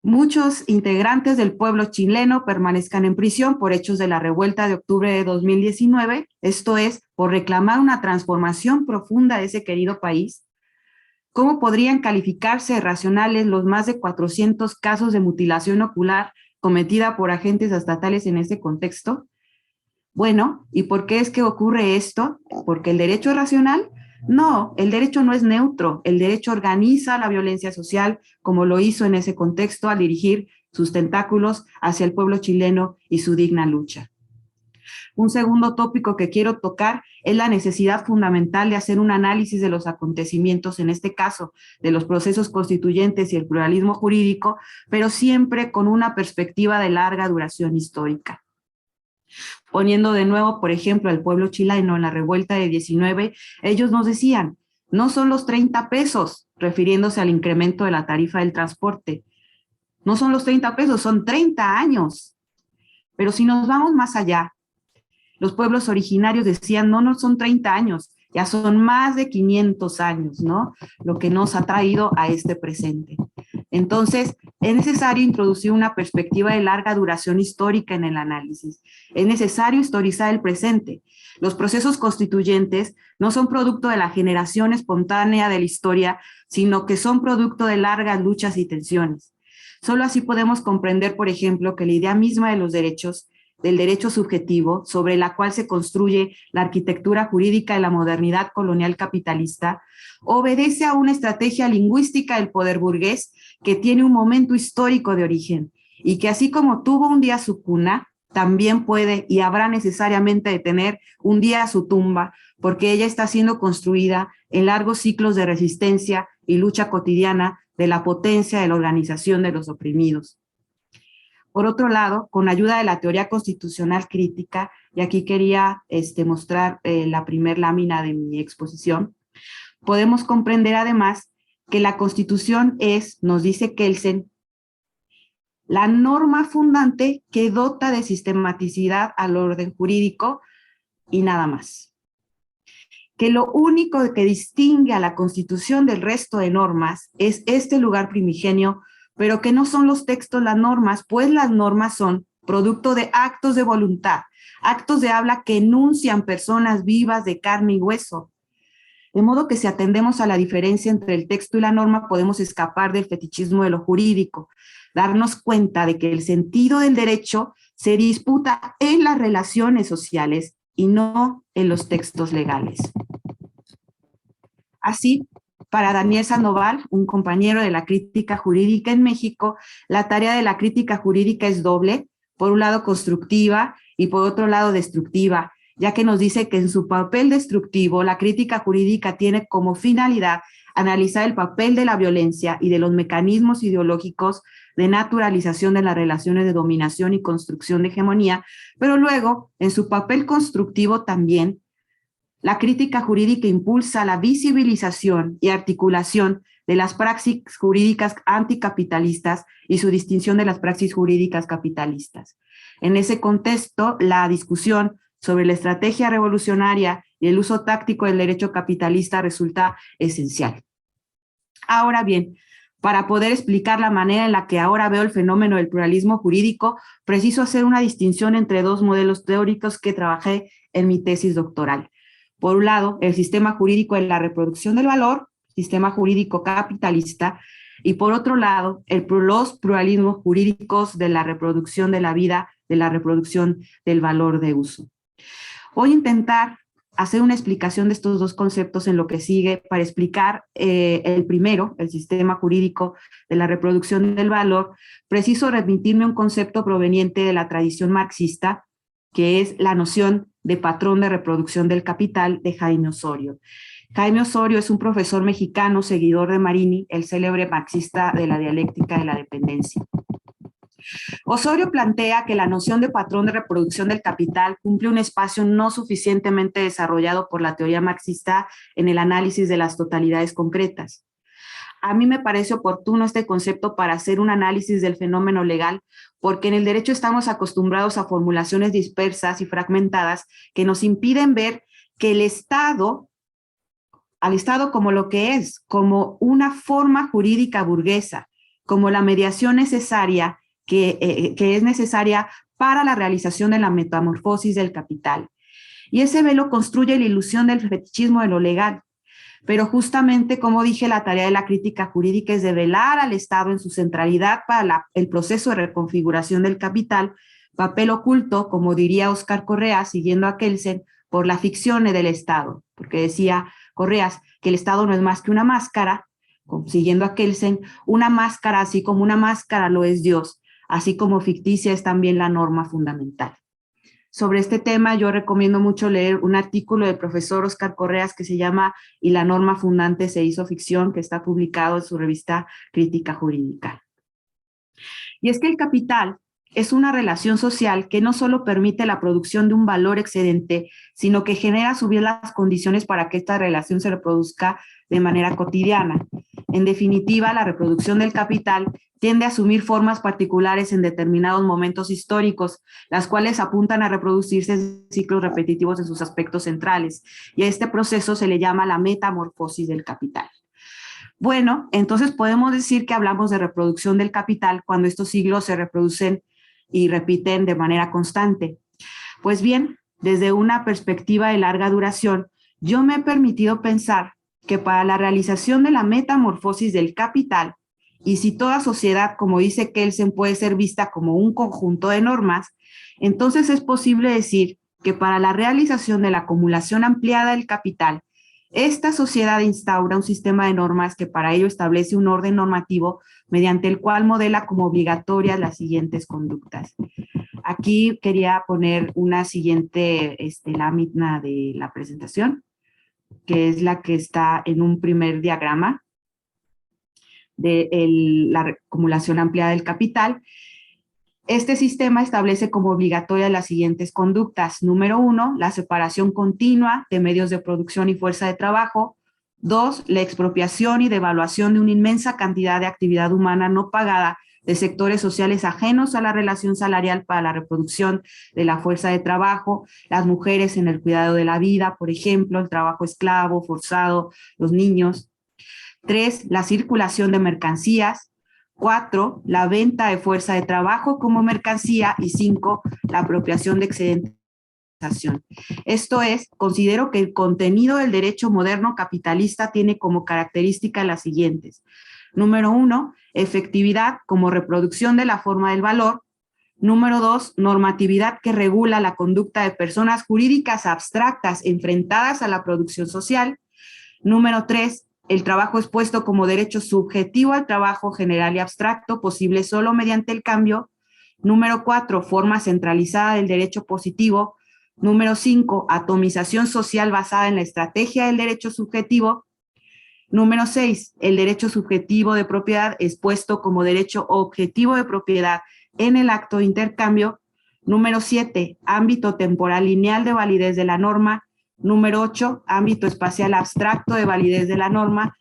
muchos integrantes del pueblo chileno permanezcan en prisión por hechos de la revuelta de octubre de 2019, esto es, por reclamar una transformación profunda de ese querido país? ¿Cómo podrían calificarse racionales los más de 400 casos de mutilación ocular cometida por agentes estatales en ese contexto? Bueno, ¿y por qué es que ocurre esto? ¿Porque el derecho es racional? No, el derecho no es neutro. El derecho organiza la violencia social como lo hizo en ese contexto al dirigir sus tentáculos hacia el pueblo chileno y su digna lucha. Un segundo tópico que quiero tocar es la necesidad fundamental de hacer un análisis de los acontecimientos, en este caso, de los procesos constituyentes y el pluralismo jurídico, pero siempre con una perspectiva de larga duración histórica. Poniendo de nuevo, por ejemplo, al pueblo chileno en la revuelta de 19, ellos nos decían, no son los 30 pesos, refiriéndose al incremento de la tarifa del transporte. No son los 30 pesos, son 30 años. Pero si nos vamos más allá, los pueblos originarios decían, no son 30 años, ya son más de 500 años, ¿no? Lo que nos ha traído a este presente. Entonces, es necesario introducir una perspectiva de larga duración histórica en el análisis. Es necesario historizar el presente. Los procesos constituyentes no son producto de la generación espontánea de la historia, sino que son producto de largas luchas y tensiones. Solo así podemos comprender, por ejemplo, que la idea misma de los derechos del derecho subjetivo sobre la cual se construye la arquitectura jurídica de la modernidad colonial capitalista, obedece a una estrategia lingüística del poder burgués que tiene un momento histórico de origen y que así como tuvo un día su cuna, también puede y habrá necesariamente de tener un día su tumba, porque ella está siendo construida en largos ciclos de resistencia y lucha cotidiana de la potencia de la organización de los oprimidos. Por otro lado, con ayuda de la teoría constitucional crítica, y aquí quería mostrar la primer lámina de mi exposición, podemos comprender además que la Constitución es, nos dice Kelsen, la norma fundante que dota de sistematicidad al orden jurídico y nada más. Que lo único que distingue a la Constitución del resto de normas es este lugar primigenio, pero que no son los textos las normas, pues las normas son producto de actos de voluntad, actos de habla que enuncian personas vivas de carne y hueso. De modo que si atendemos a la diferencia entre el texto y la norma, podemos escapar del fetichismo de lo jurídico, darnos cuenta de que el sentido del derecho se disputa en las relaciones sociales y no en los textos legales. Así, para Daniel Sandoval, un compañero de la crítica jurídica en México, la tarea de la crítica jurídica es doble, por un lado constructiva y por otro lado destructiva, ya que nos dice que en su papel destructivo, la crítica jurídica tiene como finalidad analizar el papel de la violencia y de los mecanismos ideológicos de naturalización de las relaciones de dominación y construcción de hegemonía, pero luego, en su papel constructivo también, la crítica jurídica impulsa la visibilización y articulación de las praxis jurídicas anticapitalistas y su distinción de las praxis jurídicas capitalistas. En ese contexto, la discusión sobre la estrategia revolucionaria y el uso táctico del derecho capitalista resulta esencial. Ahora bien, para poder explicar la manera en la que ahora veo el fenómeno del pluralismo jurídico, preciso hacer una distinción entre dos modelos teóricos que trabajé en mi tesis doctoral. Por un lado, el sistema jurídico de la reproducción del valor, sistema jurídico capitalista, y por otro lado, los pluralismos jurídicos de la reproducción de la vida, de la reproducción del valor de uso. Voy a intentar hacer una explicación de estos dos conceptos en lo que sigue para explicar el primero, el sistema jurídico de la reproducción del valor. Preciso remitirme a un concepto proveniente de la tradición marxista, que es la noción de patrón de reproducción del capital de Jaime Osorio. Jaime Osorio es un profesor mexicano, seguidor de Marini, el célebre marxista de la dialéctica de la dependencia. Osorio plantea que la noción de patrón de reproducción del capital cumple un espacio no suficientemente desarrollado por la teoría marxista en el análisis de las totalidades concretas. A mí me parece oportuno este concepto para hacer un análisis del fenómeno legal, porque en el derecho estamos acostumbrados a formulaciones dispersas y fragmentadas que nos impiden ver que al Estado como lo que es, como una forma jurídica burguesa, como la mediación necesaria que es necesaria para la realización de la metamorfosis del capital. Y ese velo construye la ilusión del fetichismo de lo legal. Pero justamente, como dije, la tarea de la crítica jurídica es develar al Estado en su centralidad para el proceso de reconfiguración del capital, papel oculto, como diría Óscar Correas, siguiendo a Kelsen, por la ficción del Estado, porque decía Correas que el Estado no es más que una máscara, siguiendo a Kelsen, una máscara, así como una máscara lo es Dios, así como ficticia es también la norma fundamental. Sobre este tema yo recomiendo mucho leer un artículo del profesor Óscar Correas que se llama "Y la norma fundante se hizo ficción", que está publicado en su revista Crítica Jurídica. Y es que el capital es una relación social que no solo permite la producción de un valor excedente, sino que genera subir las condiciones para que esta relación se reproduzca de manera cotidiana. En definitiva, la reproducción del capital tiende a asumir formas particulares en determinados momentos históricos, las cuales apuntan a reproducirse en ciclos repetitivos en sus aspectos centrales, y a este proceso se le llama la metamorfosis del capital. Bueno, entonces podemos decir que hablamos de reproducción del capital cuando estos ciclos se reproducen y repiten de manera constante. Pues bien, desde una perspectiva de larga duración, yo me he permitido pensar que para la realización de la metamorfosis del capital Y si toda sociedad, como dice Kelsen, puede ser vista como un conjunto de normas, entonces es posible decir que para la realización de la acumulación ampliada del capital, esta sociedad instaura un sistema de normas que para ello establece un orden normativo mediante el cual modela como obligatorias las siguientes conductas. Aquí quería poner una siguiente lámina de la presentación, que es la que está en un primer diagrama de la acumulación ampliada del capital. Este sistema establece como obligatoria las siguientes conductas. Número 1, la separación continua de medios de producción y fuerza de trabajo. 2, la expropiación y devaluación de una inmensa cantidad de actividad humana no pagada de sectores sociales ajenos a la relación salarial para la reproducción de la fuerza de trabajo, las mujeres en el cuidado de la vida, por ejemplo, el trabajo esclavo, forzado, los niños. 3, la circulación de mercancías. 4, la venta de fuerza de trabajo como mercancía. Y 5, la apropiación de excedentes. Esto es, considero que el contenido del derecho moderno capitalista tiene como características las siguientes. Número 1, efectividad como reproducción de la forma del valor. Número 2, normatividad que regula la conducta de personas jurídicas abstractas enfrentadas a la producción social. Número 3, el trabajo es puesto como derecho subjetivo al trabajo general y abstracto, posible solo mediante el cambio. Número 4, forma centralizada del derecho positivo. Número 5, atomización social basada en la estrategia del derecho subjetivo. Número 6, el derecho subjetivo de propiedad es puesto como derecho objetivo de propiedad en el acto de intercambio. Número 7, ámbito temporal lineal de validez de la norma. Número 8, ámbito espacial abstracto de validez de la norma.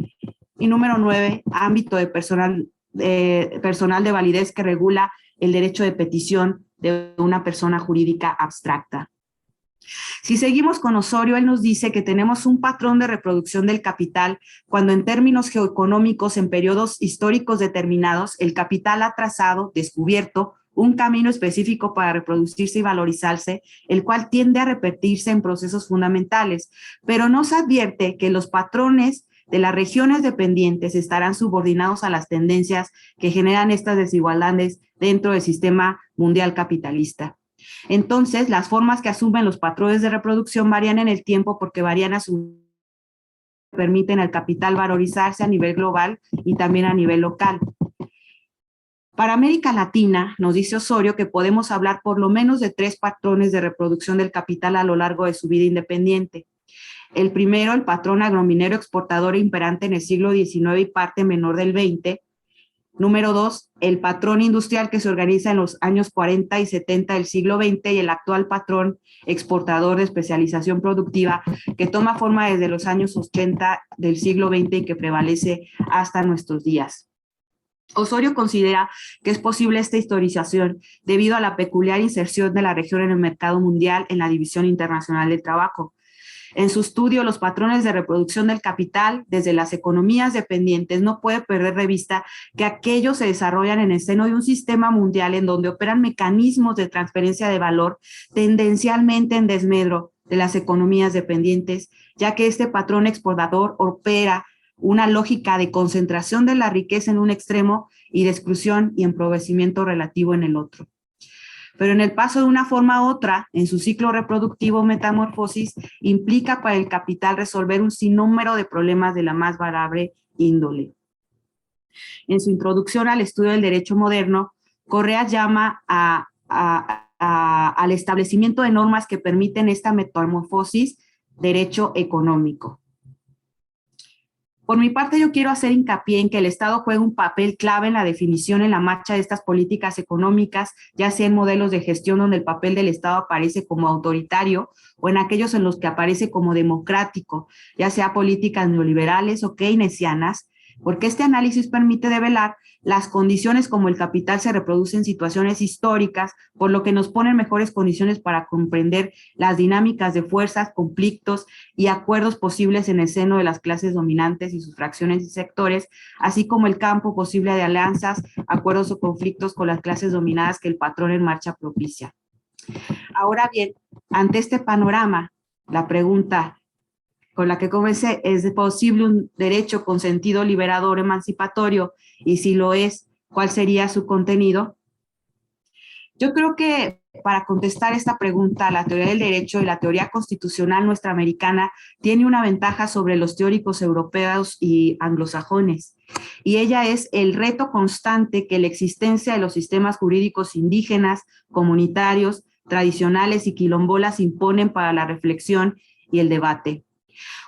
Y número 9, ámbito de personal de validez que regula el derecho de petición de una persona jurídica abstracta. Si seguimos con Osorio, él nos dice que tenemos un patrón de reproducción del capital cuando en términos geoeconómicos en periodos históricos determinados el capital ha trazado, descubierto, un camino específico para reproducirse y valorizarse, el cual tiende a repetirse en procesos fundamentales, pero nos advierte que los patrones de las regiones dependientes estarán subordinados a las tendencias que generan estas desigualdades dentro del sistema mundial capitalista. Entonces, las formas que asumen los patrones de reproducción varían en el tiempo porque varían a su permiten al capital valorizarse a nivel global y también a nivel local. Para América Latina, nos dice Osorio que podemos hablar por lo menos de 3 patrones de reproducción del capital a lo largo de su vida independiente. El primero, el patrón agrominero exportador imperante en el siglo XIX y parte menor del XX. Número 2, el patrón industrial que se organiza en los años 40 y 70 del siglo XX y el actual patrón exportador de especialización productiva que toma forma desde los años 80 del siglo XX y que prevalece hasta nuestros días. Osorio considera que es posible esta historización debido a la peculiar inserción de la región en el mercado mundial en la División Internacional del Trabajo. En su estudio, los patrones de reproducción del capital desde las economías dependientes no puede perder de vista que aquellos se desarrollan en el seno de un sistema mundial en donde operan mecanismos de transferencia de valor tendencialmente en desmedro de las economías dependientes, ya que este patrón exportador opera una lógica de concentración de la riqueza en un extremo y de exclusión y empobrecimiento relativo en el otro. Pero en el paso de una forma a otra, en su ciclo reproductivo metamorfosis, implica para el capital resolver un sinnúmero de problemas de la más variable índole. En su introducción al estudio del derecho moderno, Correa llama al establecimiento de normas que permiten esta metamorfosis derecho económico. Por mi parte, yo quiero hacer hincapié en que el Estado juega un papel clave en la definición en la marcha de estas políticas económicas, ya sea en modelos de gestión donde el papel del Estado aparece como autoritario o en aquellos en los que aparece como democrático, ya sea políticas neoliberales o keynesianas, porque este análisis permite develar las condiciones como el capital se reproduce en situaciones históricas, por lo que nos pone en mejores condiciones para comprender las dinámicas de fuerzas, conflictos y acuerdos posibles en el seno de las clases dominantes y sus fracciones y sectores, así como el campo posible de alianzas, acuerdos o conflictos con las clases dominadas que el patrón en marcha propicia. Ahora bien, ante este panorama, la pregunta con la que comencé, ¿es posible un derecho con sentido liberador emancipatorio? Y si lo es, ¿cuál sería su contenido? Yo creo que para contestar esta pregunta, la teoría del derecho y la teoría constitucional nuestra americana tiene una ventaja sobre los teóricos europeos y anglosajones, y ella es el reto constante que la existencia de los sistemas jurídicos indígenas, comunitarios, tradicionales y quilombolas imponen para la reflexión y el debate.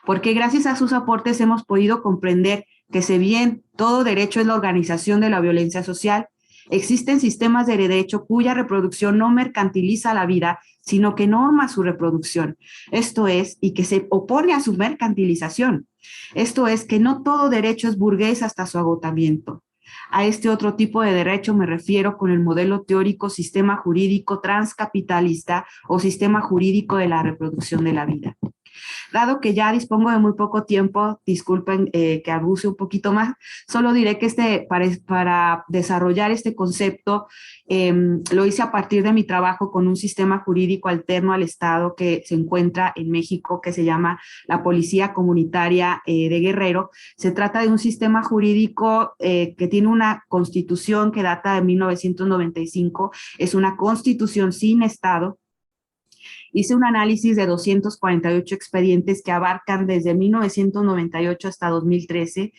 Porque gracias a sus aportes hemos podido comprender que si bien todo derecho es la organización de la violencia social, existen sistemas de derecho cuya reproducción no mercantiliza la vida, sino que norma su reproducción. Esto es, y que se opone a su mercantilización. Esto es, que no todo derecho es burgués hasta su agotamiento. A este otro tipo de derecho me refiero con el modelo teórico sistema jurídico transcapitalista o sistema jurídico de la reproducción de la vida. Dado que ya dispongo de muy poco tiempo, disculpen que abuse un poquito más, solo diré que para desarrollar este concepto lo hice a partir de mi trabajo con un sistema jurídico alterno al Estado que se encuentra en México, que se llama la Policía Comunitaria de Guerrero. Se trata de un sistema jurídico que tiene una constitución que data de 1995, es una constitución sin Estado. Hice un análisis de 248 expedientes que abarcan desde 1998 hasta 2013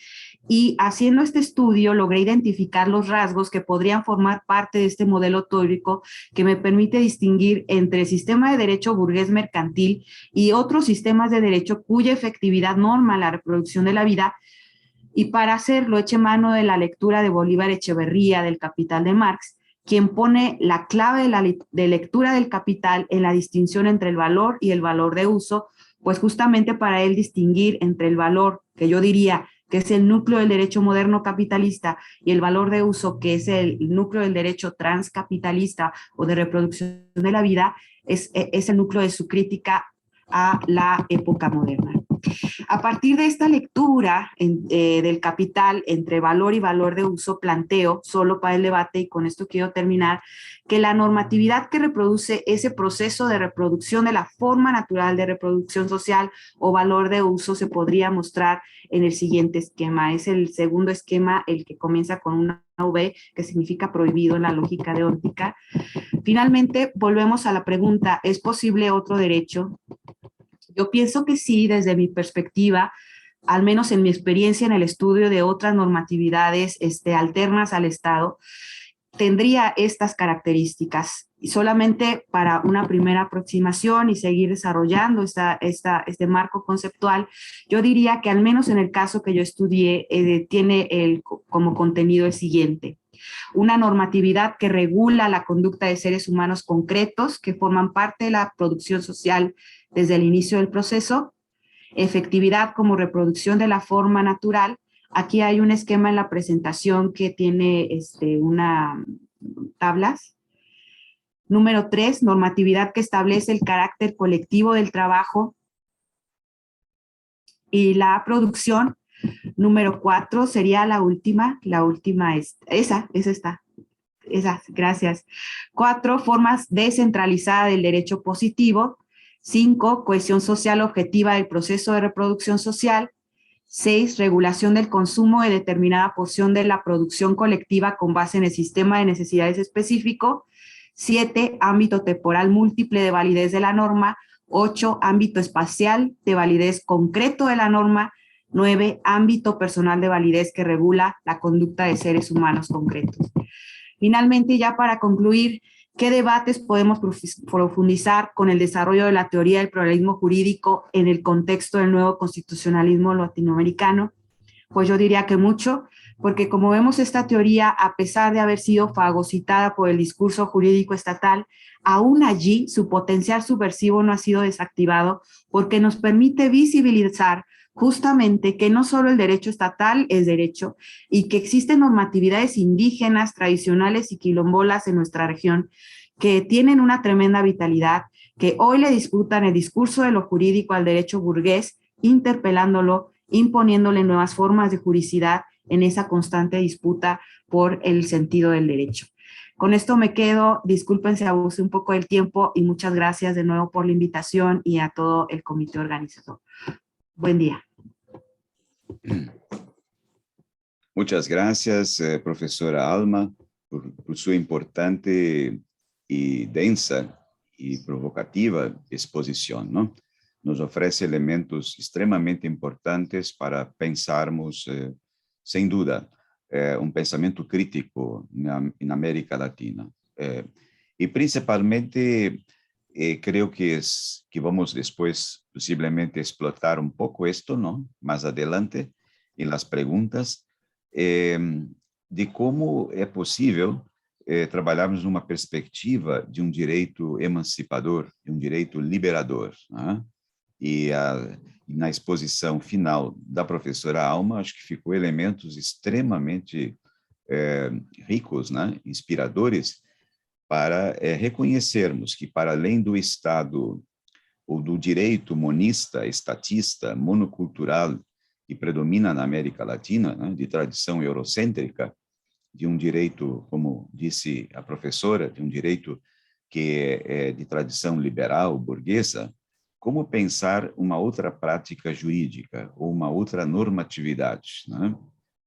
y haciendo este estudio logré identificar los rasgos que podrían formar parte de este modelo teórico que me permite distinguir entre el sistema de derecho burgués mercantil y otros sistemas de derecho cuya efectividad norma la reproducción de la vida. Y para hacerlo eché mano de la lectura de Bolívar Echeverría del Capital de Marx, quien pone la clave de lectura del Capital en la distinción entre el valor y el valor de uso, pues justamente para él distinguir entre el valor, que yo diría que es el núcleo del derecho moderno capitalista, y el valor de uso, que es el núcleo del derecho transcapitalista o de reproducción de la vida, es el núcleo de su crítica a la época moderna. A partir de esta lectura del Capital entre valor y valor de uso, planteo, solo para el debate, y con esto quiero terminar, que la normatividad que reproduce ese proceso de reproducción de la forma natural de reproducción social o valor de uso se podría mostrar en el siguiente esquema. Es el segundo esquema, el que comienza con una V, que significa prohibido en la lógica deóntica. Finalmente, volvemos a la pregunta, ¿es posible otro derecho? Yo pienso que sí, desde mi perspectiva, al menos en mi experiencia en el estudio de otras normatividades alternas al Estado, tendría estas características. Y solamente para una primera aproximación y seguir desarrollando este marco conceptual, yo diría que al menos en el caso que yo estudié, tiene como contenido el siguiente: una normatividad que regula la conducta de seres humanos concretos que forman parte de la producción social desde el inicio del proceso, efectividad como reproducción de la forma natural. Aquí hay un esquema en la presentación que tiene tablas. Número 3, normatividad que establece el carácter colectivo del trabajo y la producción. Número 4 sería la última esa está. Gracias. 4, formas descentralizadas del derecho positivo. 5, cohesión social objetiva del proceso de reproducción social. 6, regulación del consumo de determinada porción de la producción colectiva con base en el sistema de necesidades específico. 7, ámbito temporal múltiple de validez de la norma. 8, ámbito espacial de validez concreto de la norma. 9, ámbito personal de validez que regula la conducta de seres humanos concretos. Finalmente, ya para concluir, ¿qué debates podemos profundizar con el desarrollo de la teoría del pluralismo jurídico en el contexto del nuevo constitucionalismo latinoamericano? Pues yo diría que mucho, porque como vemos esta teoría, a pesar de haber sido fagocitada por el discurso jurídico estatal, aún allí su potencial subversivo no ha sido desactivado, porque nos permite visibilizar justamente que no solo el derecho estatal es derecho y que existen normatividades indígenas, tradicionales y quilombolas en nuestra región que tienen una tremenda vitalidad, que hoy le disputan el discurso de lo jurídico al derecho burgués, interpelándolo, imponiéndole nuevas formas de juridicidad en esa constante disputa por el sentido del derecho. Con esto me quedo, disculpen si abusé un poco del tiempo y muchas gracias de nuevo por la invitación y a todo el comité organizador. Buen día. Muchas gracias, professora Alma, por sua importante e densa e provocativa exposição, não? Nos oferece elementos extremamente importantes para pensarmos, sem dúvida, pensamento crítico na América Latina. E principalmente, creio que vamos depois, possivelmente, explotar um pouco isto, não? Mais adelante, em las perguntas, de como é possível trabalharmos numa perspectiva de um direito emancipador, de um direito liberador, né? E na exposição final da professora Alma, acho que ficou elementos extremamente ricos, né? Inspiradores, para reconhecermos que, para além do Estado ou do direito monista, estatista, monocultural, que predomina na América Latina, né, de tradição eurocêntrica, de um direito, como disse a professora, de um direito que é de tradição liberal, burguesa, como pensar uma outra prática jurídica ou uma outra normatividade, né,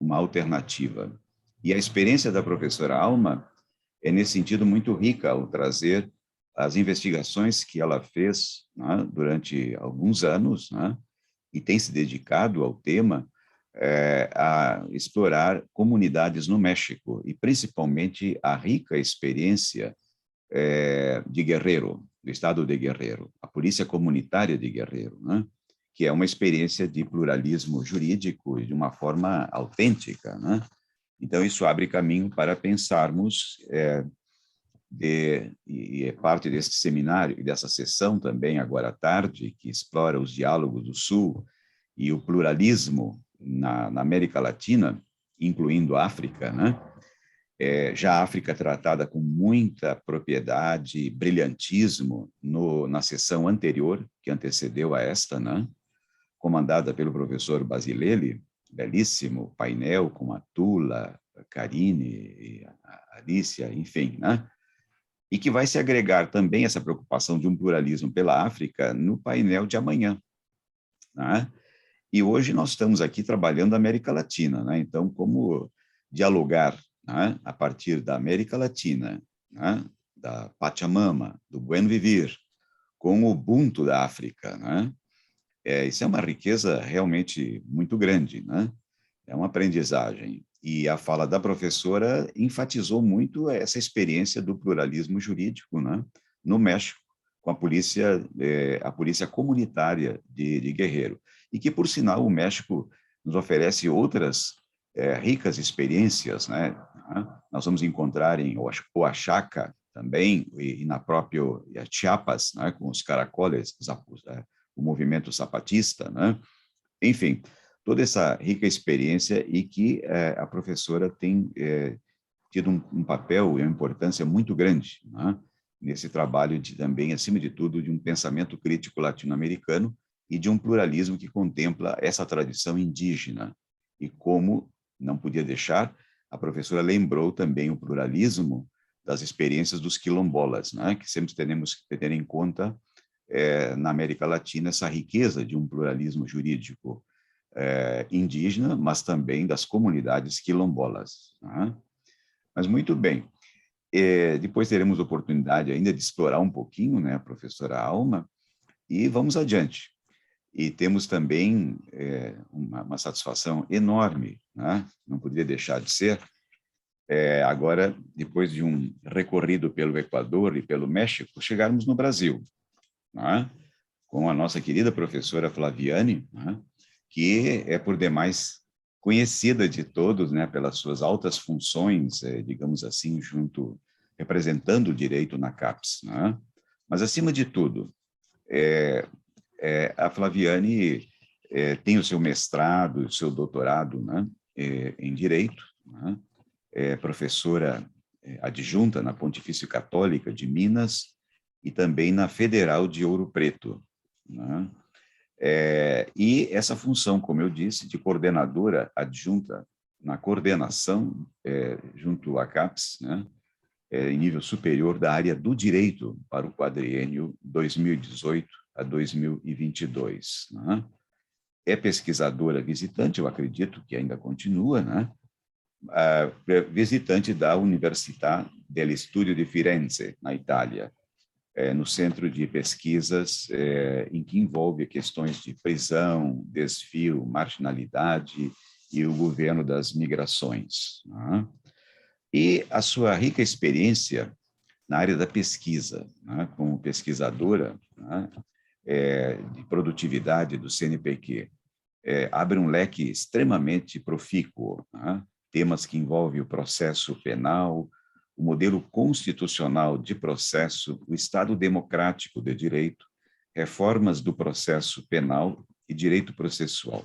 uma alternativa. E a experiência da professora Alma é, nesse sentido, muito rica ao trazer as investigações que ela fez, né, durante alguns anos, né, e tem se dedicado ao tema, a explorar comunidades no México, e principalmente a rica experiência de Guerrero, do estado de Guerrero, a polícia comunitária de Guerrero, né? Que é uma experiência de pluralismo jurídico de uma forma autêntica, né? Então, isso abre caminho para pensarmos, e é parte deste seminário e dessa sessão também, agora à tarde, que explora os diálogos do Sul e o pluralismo na América Latina, incluindo a África, né? Já a África tratada com muita propriedade, brilhantismo, na sessão anterior, que antecedeu a esta, né? Comandada pelo professor Basilele, belíssimo painel com a Tula, a Karine, a Alicia, enfim, né? E que vai se agregar também essa preocupação de um pluralismo pela África no painel de amanhã, né? E hoje nós estamos aqui trabalhando a América Latina, né? Então, como dialogar, né, a partir da América Latina, né, da Pachamama, do Buen Vivir, com o Ubuntu da África, né? Isso é uma riqueza realmente muito grande, né? É uma aprendizagem. E a fala da professora enfatizou muito essa experiência do pluralismo jurídico, né, no México, com a polícia comunitária de Guerrero. E que, por sinal, o México nos oferece outras ricas experiências, né? Nós vamos encontrar em Oaxaca também, e na própria Chiapas, né, com os caracoles, o movimento zapatista, né? Enfim, toda essa rica experiência, e que a professora tem tido um papel e uma importância muito grande, né, nesse trabalho também, acima de tudo, de um pensamento crítico latino-americano e de um pluralismo que contempla essa tradição indígena. E como não podia deixar, a professora lembrou também o pluralismo das experiências dos quilombolas, né, que sempre temos que ter em conta na América Latina essa riqueza de um pluralismo jurídico indígena, mas também das comunidades quilombolas, né? Mas muito bem, depois teremos oportunidade ainda de explorar um pouquinho, né, a professora Alma, e vamos adiante. E temos também uma satisfação enorme, né? Não poderia deixar de ser, agora, depois de um recorrido pelo Equador e pelo México, chegarmos no Brasil, né? Com a nossa querida professora Flaviane, né, que é por demais conhecida de todos, né, pelas suas altas funções, digamos assim, representando o direito na CAPES, né? Mas, acima de tudo, a Flaviane tem o seu mestrado, o seu doutorado, né, em Direito, né? É professora adjunta na Pontifícia Católica de Minas e também na Federal de Ouro Preto, né? E essa função, como eu disse, de coordenadora adjunta na coordenação junto à CAPES, né, em nível superior da área do direito para o quadriênio 2018 a 2022. Né? é pesquisadora visitante, eu acredito que ainda continua, né? Visitante da Università dello Studio di Firenze, na Itália, no centro de pesquisas em que envolve questões de prisão, desvio, marginalidade e o governo das migrações, né? E a sua rica experiência na área da pesquisa, né, como pesquisadora, né, de produtividade do CNPq, abre um leque extremamente profícuo, né? Temas que envolvem o processo penal, o modelo constitucional de processo, o Estado democrático de direito, reformas do processo penal e direito processual.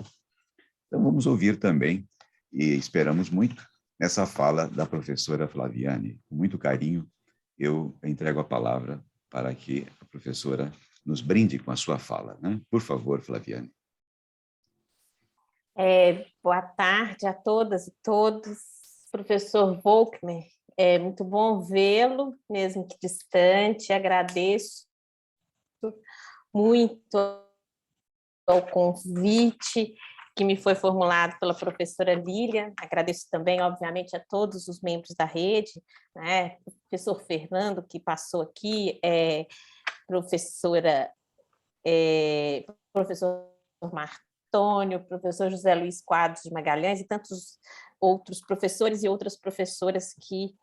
Então, vamos ouvir também, e esperamos muito, nessa fala da professora Flaviane. Com muito carinho, eu entrego a palavra para que a professora nos brinde com a sua fala, né? Por favor, Flaviane. Boa tarde a todas e todos. Professor Volkmer, é muito bom vê-lo, mesmo que distante. Agradeço muito ao convite que me foi formulado pela professora Lília. Agradeço também, obviamente, a todos os membros da rede, né? O professor Fernando, que passou aqui, professor Martônio, professor José Luiz Quadros de Magalhães e tantos outros professores e outras professoras que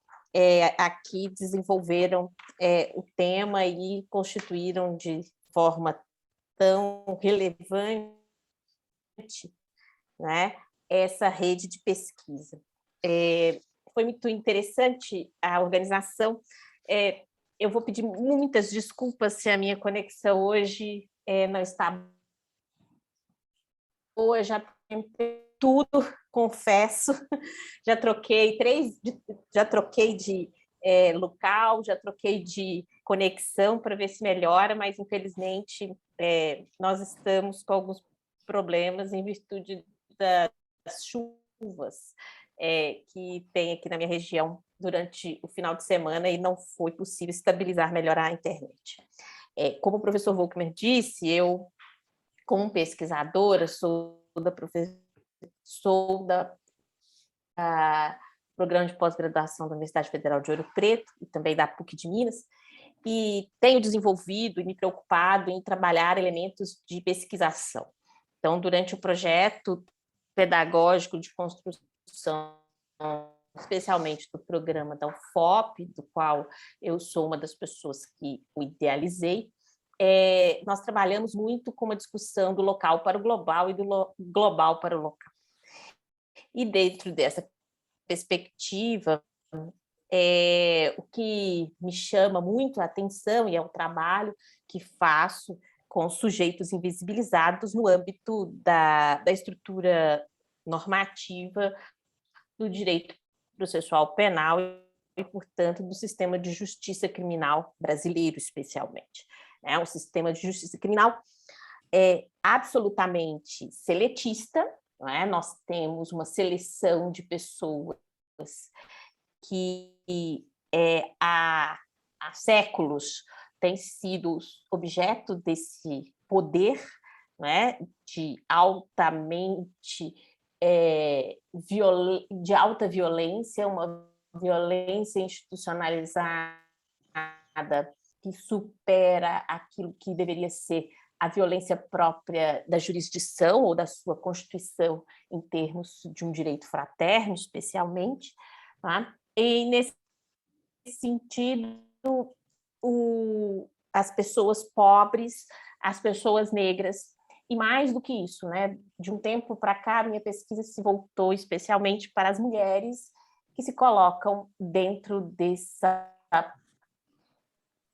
aqui desenvolveram o tema e constituíram de forma tão relevante, né, essa rede de pesquisa. Foi muito interessante a organização. Eu vou pedir muitas desculpas se a minha conexão hoje não está boa, já tentei tudo, confesso, já troquei de local, já troquei de conexão para ver se melhora, mas infelizmente nós estamos com alguns problemas em virtude das chuvas que tem aqui na minha região durante o final de semana e não foi possível estabilizar, melhorar a internet. Como o professor Volkmer disse, eu, como pesquisadora, sou da programa de pós-graduação da Universidade Federal de Ouro Preto e também da PUC de Minas, e tenho desenvolvido e me preocupado em trabalhar elementos de pesquisação. Então, durante o projeto pedagógico de construção, especialmente do programa da UFOP, do qual eu sou uma das pessoas que o idealizei, nós trabalhamos muito com uma discussão do local para o global e do global para o local. E dentro dessa perspectiva, o que me chama muito a atenção, e é um trabalho que faço com sujeitos invisibilizados no âmbito da estrutura normativa do direito processual penal e, portanto, do sistema de justiça criminal brasileiro, especialmente. Um sistema de justiça criminal absolutamente seletista, não é? Nós temos uma seleção de pessoas que há séculos tem sido objeto desse poder, né, de alta violência, uma violência institucionalizada que supera aquilo que deveria ser a violência própria da jurisdição ou da sua constituição em termos de um direito fraterno, especialmente, tá? E nesse sentido, as pessoas pobres, as pessoas negras, e mais do que isso, né? De um tempo para cá, minha pesquisa se voltou especialmente para as mulheres que se colocam dentro dessa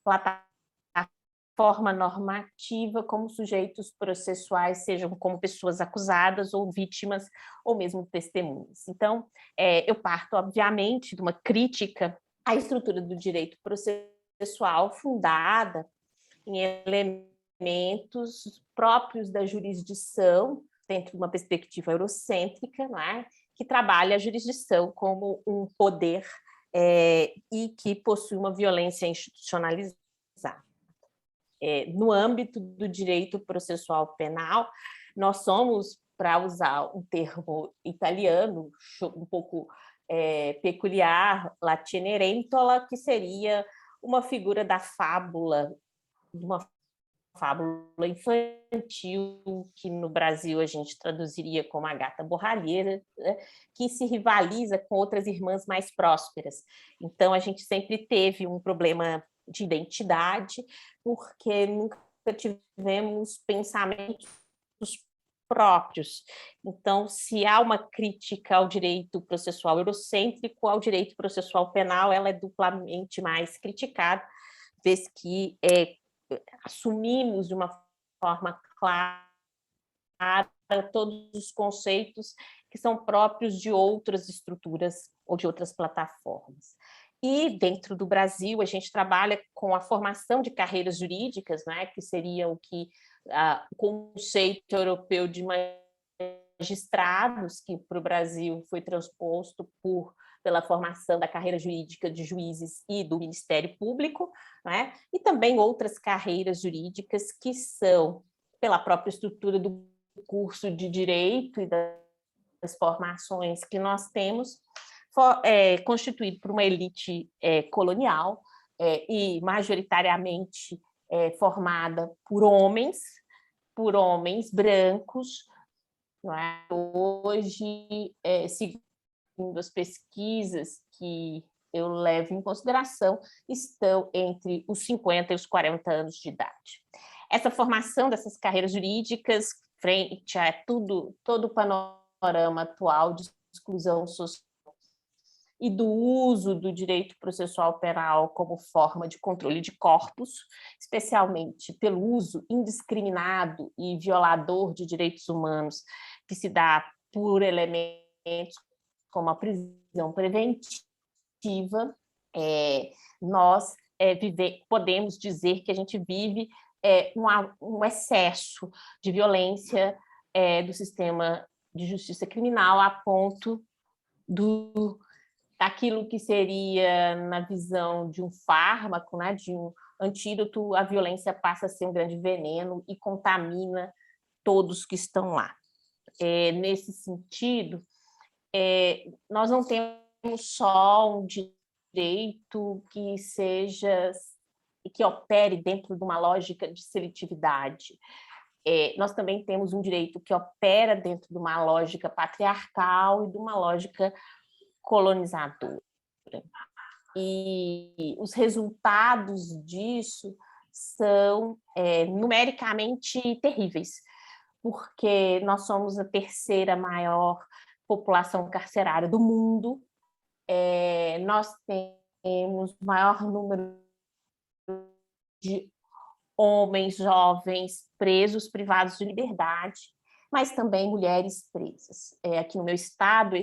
plataforma normativa como sujeitos processuais, sejam como pessoas acusadas ou vítimas ou mesmo testemunhas. Então, eu parto, obviamente, de uma crítica à estrutura do direito processual fundada em elementos próprios da jurisdição, dentro de uma perspectiva eurocêntrica, não é? Que trabalha a jurisdição como um poder e que possui uma violência institucionalizada. No âmbito do direito processual penal, Nós somos, para usar um termo italiano, um pouco peculiar, la Cenerentola, que seria uma figura da fábula, de uma fábula infantil, que no Brasil a gente traduziria como a gata borralheira, né? Que se rivaliza com outras irmãs mais prósperas. Então, a gente sempre teve um problema de identidade, porque nunca tivemos pensamentos próprios. Então, se há uma crítica ao direito processual eurocêntrico, ao direito processual penal, ela é duplamente mais criticada, vez que assumimos de uma forma clara todos os conceitos que são próprios de outras estruturas ou de outras plataformas. E dentro do Brasil, a gente trabalha com a formação de carreiras jurídicas, né, que seria o que o conceito europeu de magistrados, que para o Brasil foi transposto pela formação da carreira jurídica de juízes e do Ministério Público, né? E também outras carreiras jurídicas que são, pela própria estrutura do curso de Direito e das formações que nós temos, constituído por uma elite colonial e majoritariamente formada por homens brancos. Não é? Hoje, segundo as pesquisas que eu levo em consideração, estão entre os 50 e os 40 anos de idade. Essa formação dessas carreiras jurídicas, frente a todo o panorama atual de exclusão social e do uso do direito processual penal como forma de controle de corpos, especialmente pelo uso indiscriminado e violador de direitos humanos que se dá por elementos como a prisão preventiva, nós podemos dizer que a gente vive um excesso de violência do sistema de justiça criminal a ponto daquilo que seria, na visão de um fármaco, né, de um antídoto, a violência passa a ser um grande veneno e contamina todos que estão lá. Nesse sentido, nós não temos só um direito que opere dentro de uma lógica de seletividade. Nós também temos um direito que opera dentro de uma lógica patriarcal e de uma lógica colonizadora. E os resultados disso são numericamente terríveis, porque nós somos a terceira maior população carcerária do mundo, nós temos o maior número de homens jovens presos, privados de liberdade, mas também mulheres presas. Aqui no meu estado,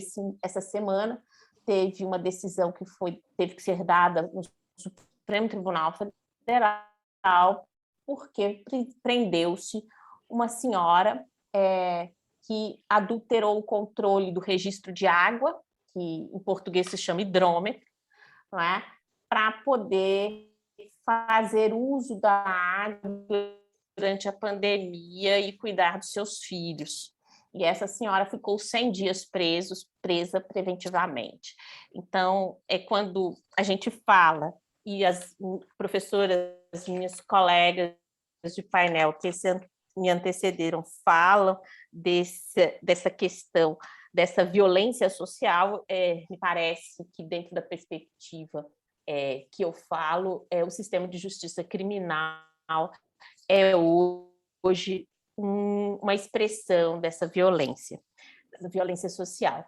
essa semana, teve uma decisão que teve que ser dada no Supremo Tribunal Federal, porque prendeu-se uma senhora que adulterou o controle do registro de água, que em português se chama hidrômetro, não é? Para poder fazer uso da água durante a pandemia e cuidar dos seus filhos. E essa senhora ficou 100 dias presa preventivamente. Então, quando a gente fala, e as professoras, minhas colegas de painel que me antecederam, falam dessa questão, dessa violência social, me parece que dentro da perspectiva que eu falo, o sistema de justiça criminal hoje uma expressão dessa violência social.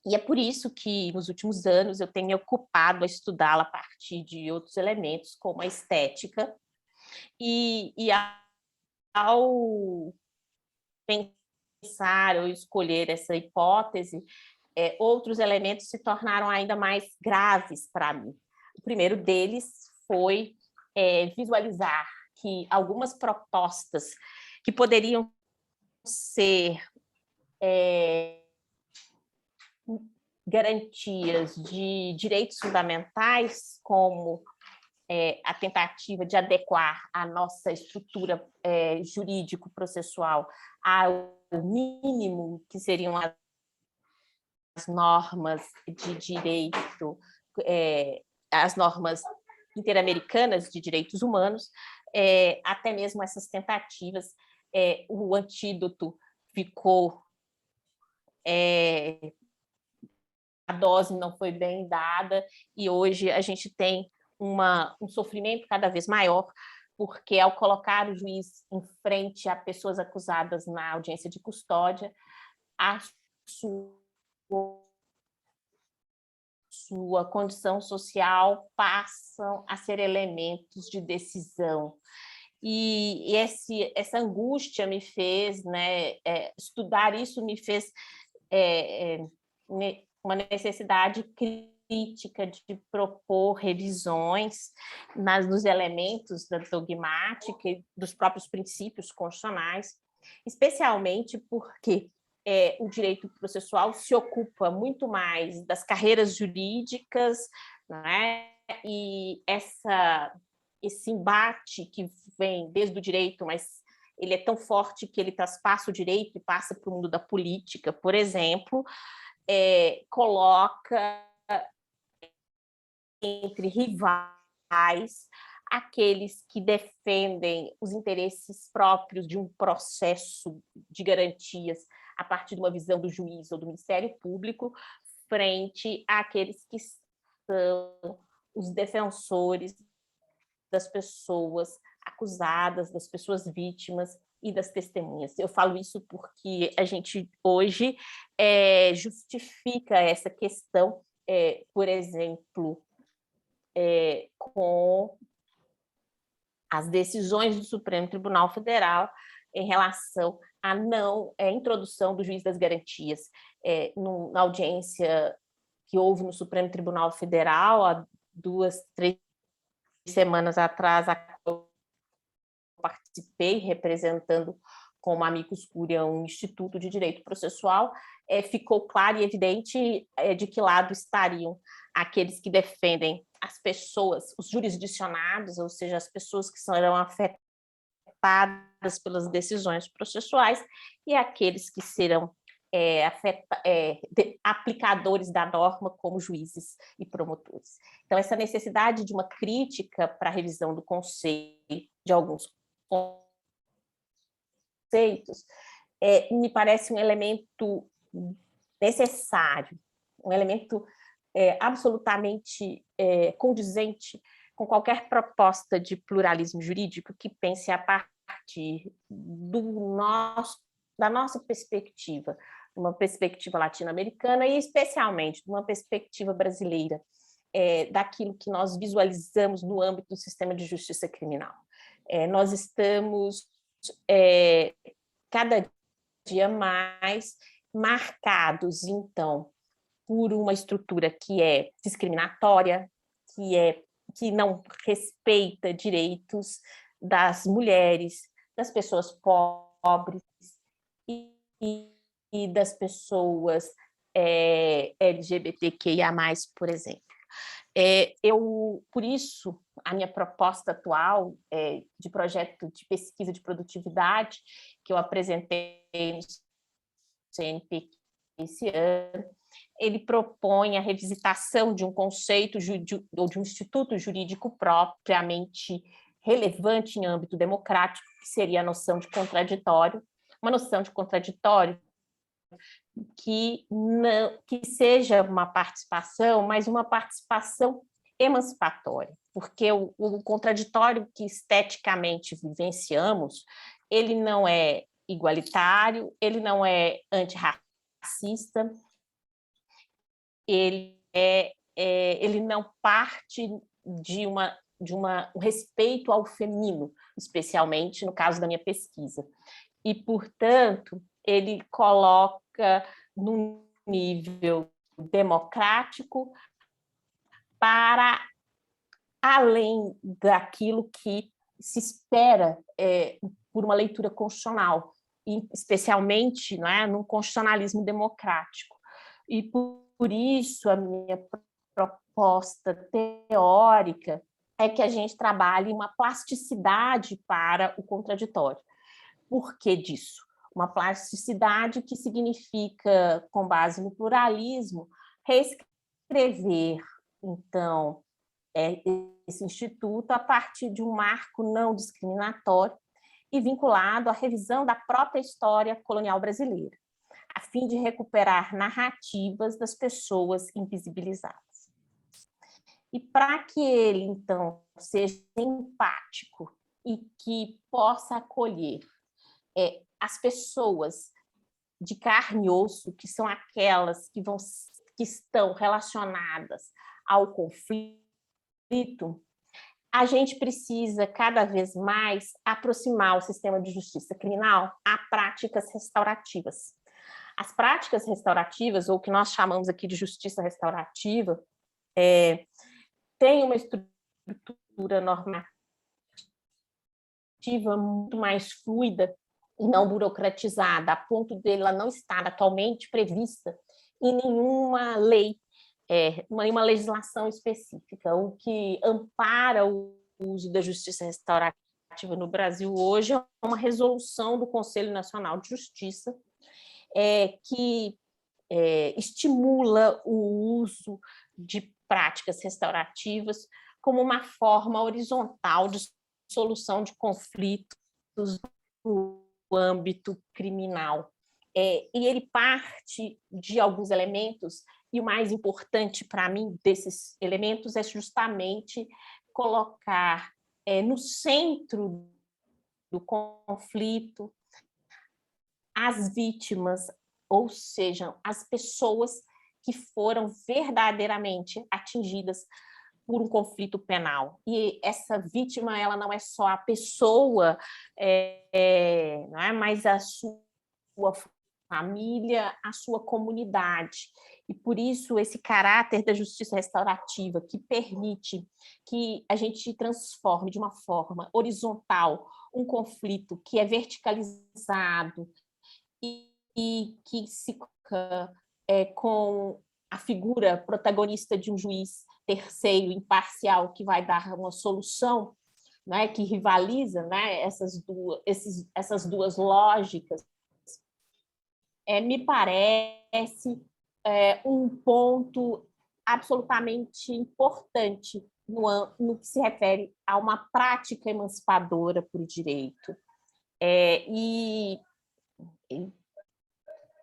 E é por isso que, nos últimos anos, eu tenho me ocupado a estudá-la a partir de outros elementos, como a estética, e ao pensar ou escolher essa hipótese, outros elementos se tornaram ainda mais graves para mim. O primeiro deles foi visualizar que algumas propostas que poderiam ser garantias de direitos fundamentais, como a tentativa de adequar a nossa estrutura jurídico-processual ao mínimo que seriam as normas de direito, as normas interamericanas de direitos humanos, até mesmo essas tentativas, o antídoto ficou, a dose não foi bem dada, e hoje a gente tem um sofrimento cada vez maior, porque ao colocar o juiz em frente a pessoas acusadas na audiência de custódia, a sua condição social passam a ser elementos de decisão. E essa angústia me fez, né, estudar isso me fez uma necessidade crítica de propor revisões nos elementos da dogmática e dos próprios princípios constitucionais, especialmente porque o direito processual se ocupa muito mais das carreiras jurídicas, né? E esse embate que vem desde o direito, mas ele é tão forte que ele traspassa o direito e passa para o mundo da política, por exemplo, coloca entre rivais aqueles que defendem os interesses próprios de um processo de garantias a partir de uma visão do juiz ou do Ministério Público, frente àqueles que são os defensores das pessoas acusadas, das pessoas vítimas e das testemunhas. Eu falo isso porque a gente hoje justifica essa questão, por exemplo, com as decisões do Supremo Tribunal Federal em relação à introdução do juiz das garantias. Na audiência que houve no Supremo Tribunal Federal, há 2-3 semanas atrás, eu participei representando como amicus curiae um instituto de direito processual, ficou claro e evidente de que lado estariam aqueles que defendem as pessoas, os jurisdicionados, ou seja, as pessoas que serão afetadas pelas decisões processuais, e aqueles que serão aplicadores da norma como juízes e promotores. Então, essa necessidade de uma crítica para a revisão do conceito, de alguns conceitos, me parece um elemento necessário, um elemento absolutamente condizente com qualquer proposta de pluralismo jurídico que pense a partir da nossa perspectiva, uma perspectiva latino-americana e, especialmente, de uma perspectiva brasileira, daquilo que nós visualizamos no âmbito do sistema de justiça criminal. Nós estamos, cada dia mais, marcados, então, por uma estrutura que é discriminatória, que não respeita direitos das mulheres, das pessoas pobres e das pessoas LGBTQIA+, por exemplo. Por isso, a minha proposta atual de projeto de pesquisa de produtividade, que eu apresentei no CNPq esse ano, ele propõe a revisitação de um conceito ou de um instituto jurídico propriamente relevante em âmbito democrático, que seria a noção de contraditório, uma noção de contraditório que seja uma participação, mas uma participação emancipatória, porque o contraditório que esteticamente vivenciamos, ele não é igualitário, ele não é antirracista, ele não parte de um respeito ao feminino, especialmente no caso da minha pesquisa. E, portanto, ele coloca num nível democrático para além daquilo que se espera por uma leitura constitucional, especialmente, não é, num constitucionalismo democrático. E por isso a minha proposta teórica é que a gente trabalhe uma plasticidade para o contraditório. Por que disso? Uma plasticidade que significa, com base no pluralismo, reescrever, então, esse instituto a partir de um marco não discriminatório e vinculado à revisão da própria história colonial brasileira, a fim de recuperar narrativas das pessoas invisibilizadas. E para que ele, então, seja empático e que possa acolher as pessoas de carne e osso, que são aquelas que estão relacionadas ao conflito, a gente precisa cada vez mais aproximar o sistema de justiça criminal a práticas restaurativas. As práticas restaurativas, ou o que nós chamamos aqui de justiça restaurativa, tem uma estrutura normativa muito mais fluida e não burocratizada, a ponto dela não estar atualmente prevista em nenhuma lei, nenhuma legislação específica. O que ampara o uso da justiça restaurativa no Brasil hoje é uma resolução do Conselho Nacional de Justiça que estimula o uso de práticas restaurativas como uma forma horizontal de solução de conflitos no âmbito criminal. E ele parte de alguns elementos, e o mais importante para mim desses elementos é justamente colocar no centro do conflito as vítimas, ou seja, as pessoas que foram verdadeiramente atingidas por um conflito penal. E essa vítima, ela não é só a pessoa, não é, mas a sua família, a sua comunidade. E por isso esse caráter da justiça restaurativa que permite que a gente transforme de uma forma horizontal um conflito que é verticalizado e que se com a figura protagonista de um juiz terceiro, imparcial, que vai dar uma solução, né, que rivaliza, né, essas duas lógicas, me parece um ponto absolutamente importante no que se refere a uma prática emancipadora por direito. E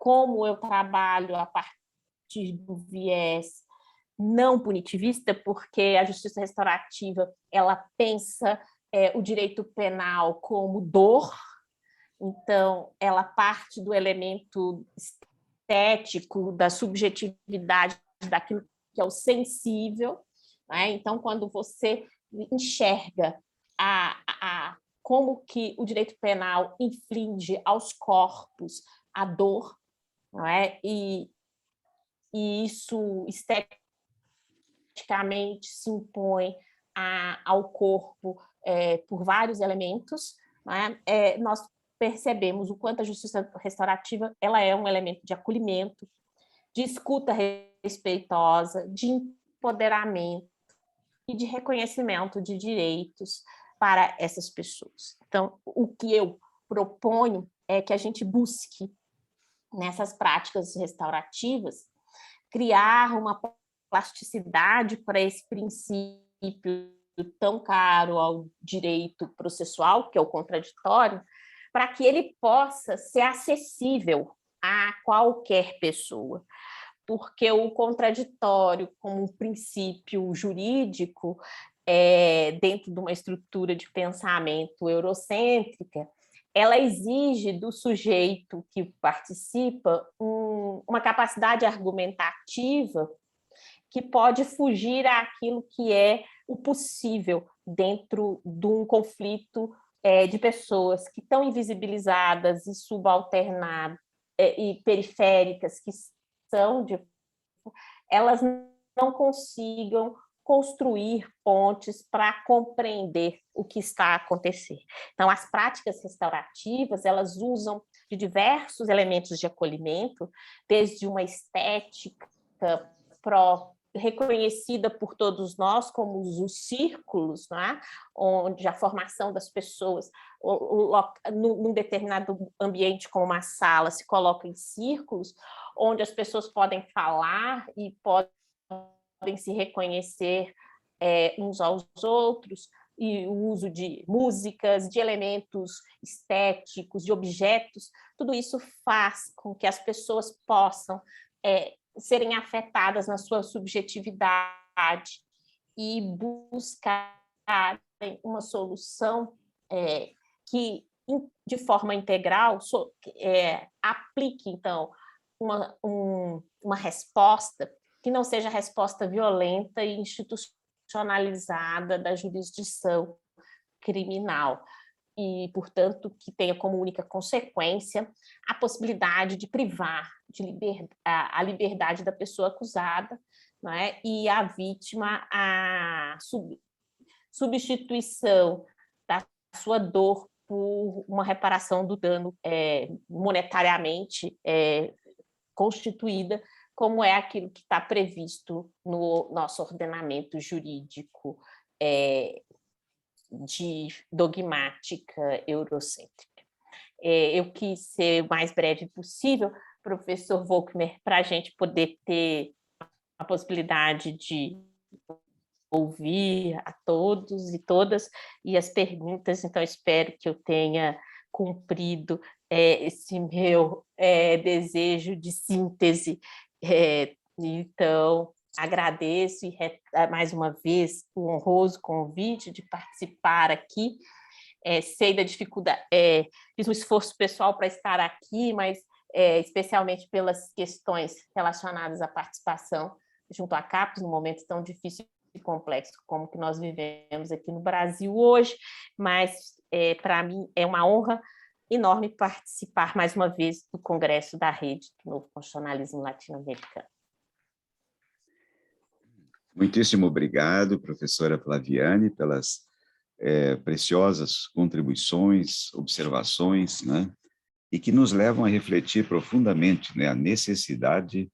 como eu trabalho a partir do viés não punitivista, porque a justiça restaurativa ela pensa o direito penal como dor, então ela parte do elemento estético, da subjetividade daquilo que é o sensível, né? Então, quando você enxerga como que o direito penal inflige aos corpos a dor, não é? E isso esteticamente se impõe ao corpo por vários elementos, não é? Nós percebemos o quanto a justiça restaurativa ela é um elemento de acolhimento, de escuta respeitosa, de empoderamento e de reconhecimento de direitos para essas pessoas. Então, o que eu proponho é que a gente busque, nessas práticas restaurativas, criar uma plasticidade para esse princípio tão caro ao direito processual, que é o contraditório, para que ele possa ser acessível a qualquer pessoa. Porque o contraditório, como um princípio jurídico, dentro de uma estrutura de pensamento eurocêntrica, ela exige do sujeito que participa uma capacidade argumentativa que pode fugir àquilo que é o possível dentro de um conflito de pessoas que estão invisibilizadas e subalternadas e periféricas, que são elas não consigam construir pontes para compreender o que está a acontecer. Então, as práticas restaurativas, elas usam de diversos elementos de acolhimento, desde uma estética própria reconhecida por todos nós como os círculos, não é? Onde a formação das pessoas, num determinado ambiente como uma sala, se coloca em círculos, onde as pessoas podem falar e podem se reconhecer uns aos outros, e o uso de músicas, de elementos estéticos, de objetos, tudo isso faz com que as pessoas possam serem afetadas na sua subjetividade e buscarem uma solução que, de forma integral, aplique, então, uma resposta que não seja resposta violenta e institucionalizada da jurisdição criminal e, portanto, que tenha como única consequência a possibilidade de privar a liberdade da pessoa acusada, não é? E a vítima a substituição da sua dor por uma reparação do dano monetariamente constituída, como é aquilo que está previsto no nosso ordenamento jurídico de dogmática eurocêntrica. Eu quis ser o mais breve possível, professor Volkmer, para a gente poder ter a possibilidade de ouvir a todos e todas e as perguntas, então espero que eu tenha cumprido esse meu desejo de síntese. Então, agradeço e mais uma vez o honroso convite de participar aqui. Sei da dificuldade, fiz um esforço pessoal para estar aqui, mas especialmente pelas questões relacionadas à participação junto à CAPES, num momento tão difícil e complexo como que nós vivemos aqui no Brasil hoje, mas para mim é uma honra enorme participar mais uma vez do Congresso da Rede do Novo Constitucionalismo Latino-Americano. Muitíssimo obrigado, professora Flaviane, pelas preciosas contribuições, observações, né, e que nos levam a refletir profundamente, né, a necessidade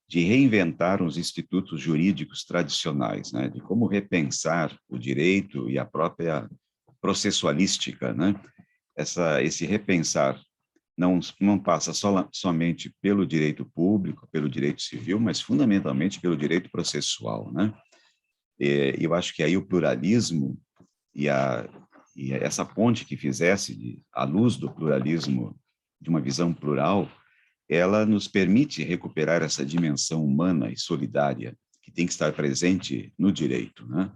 de reinventar os institutos jurídicos tradicionais, né, de como repensar o direito e a própria processualística, né? Esse repensar não passa somente pelo direito público, pelo direito civil, mas fundamentalmente pelo direito processual, né? Eu acho que aí o pluralismo e essa ponte que fizesse, à luz do pluralismo, de uma visão plural, ela nos permite recuperar essa dimensão humana e solidária que tem que estar presente no direito, né?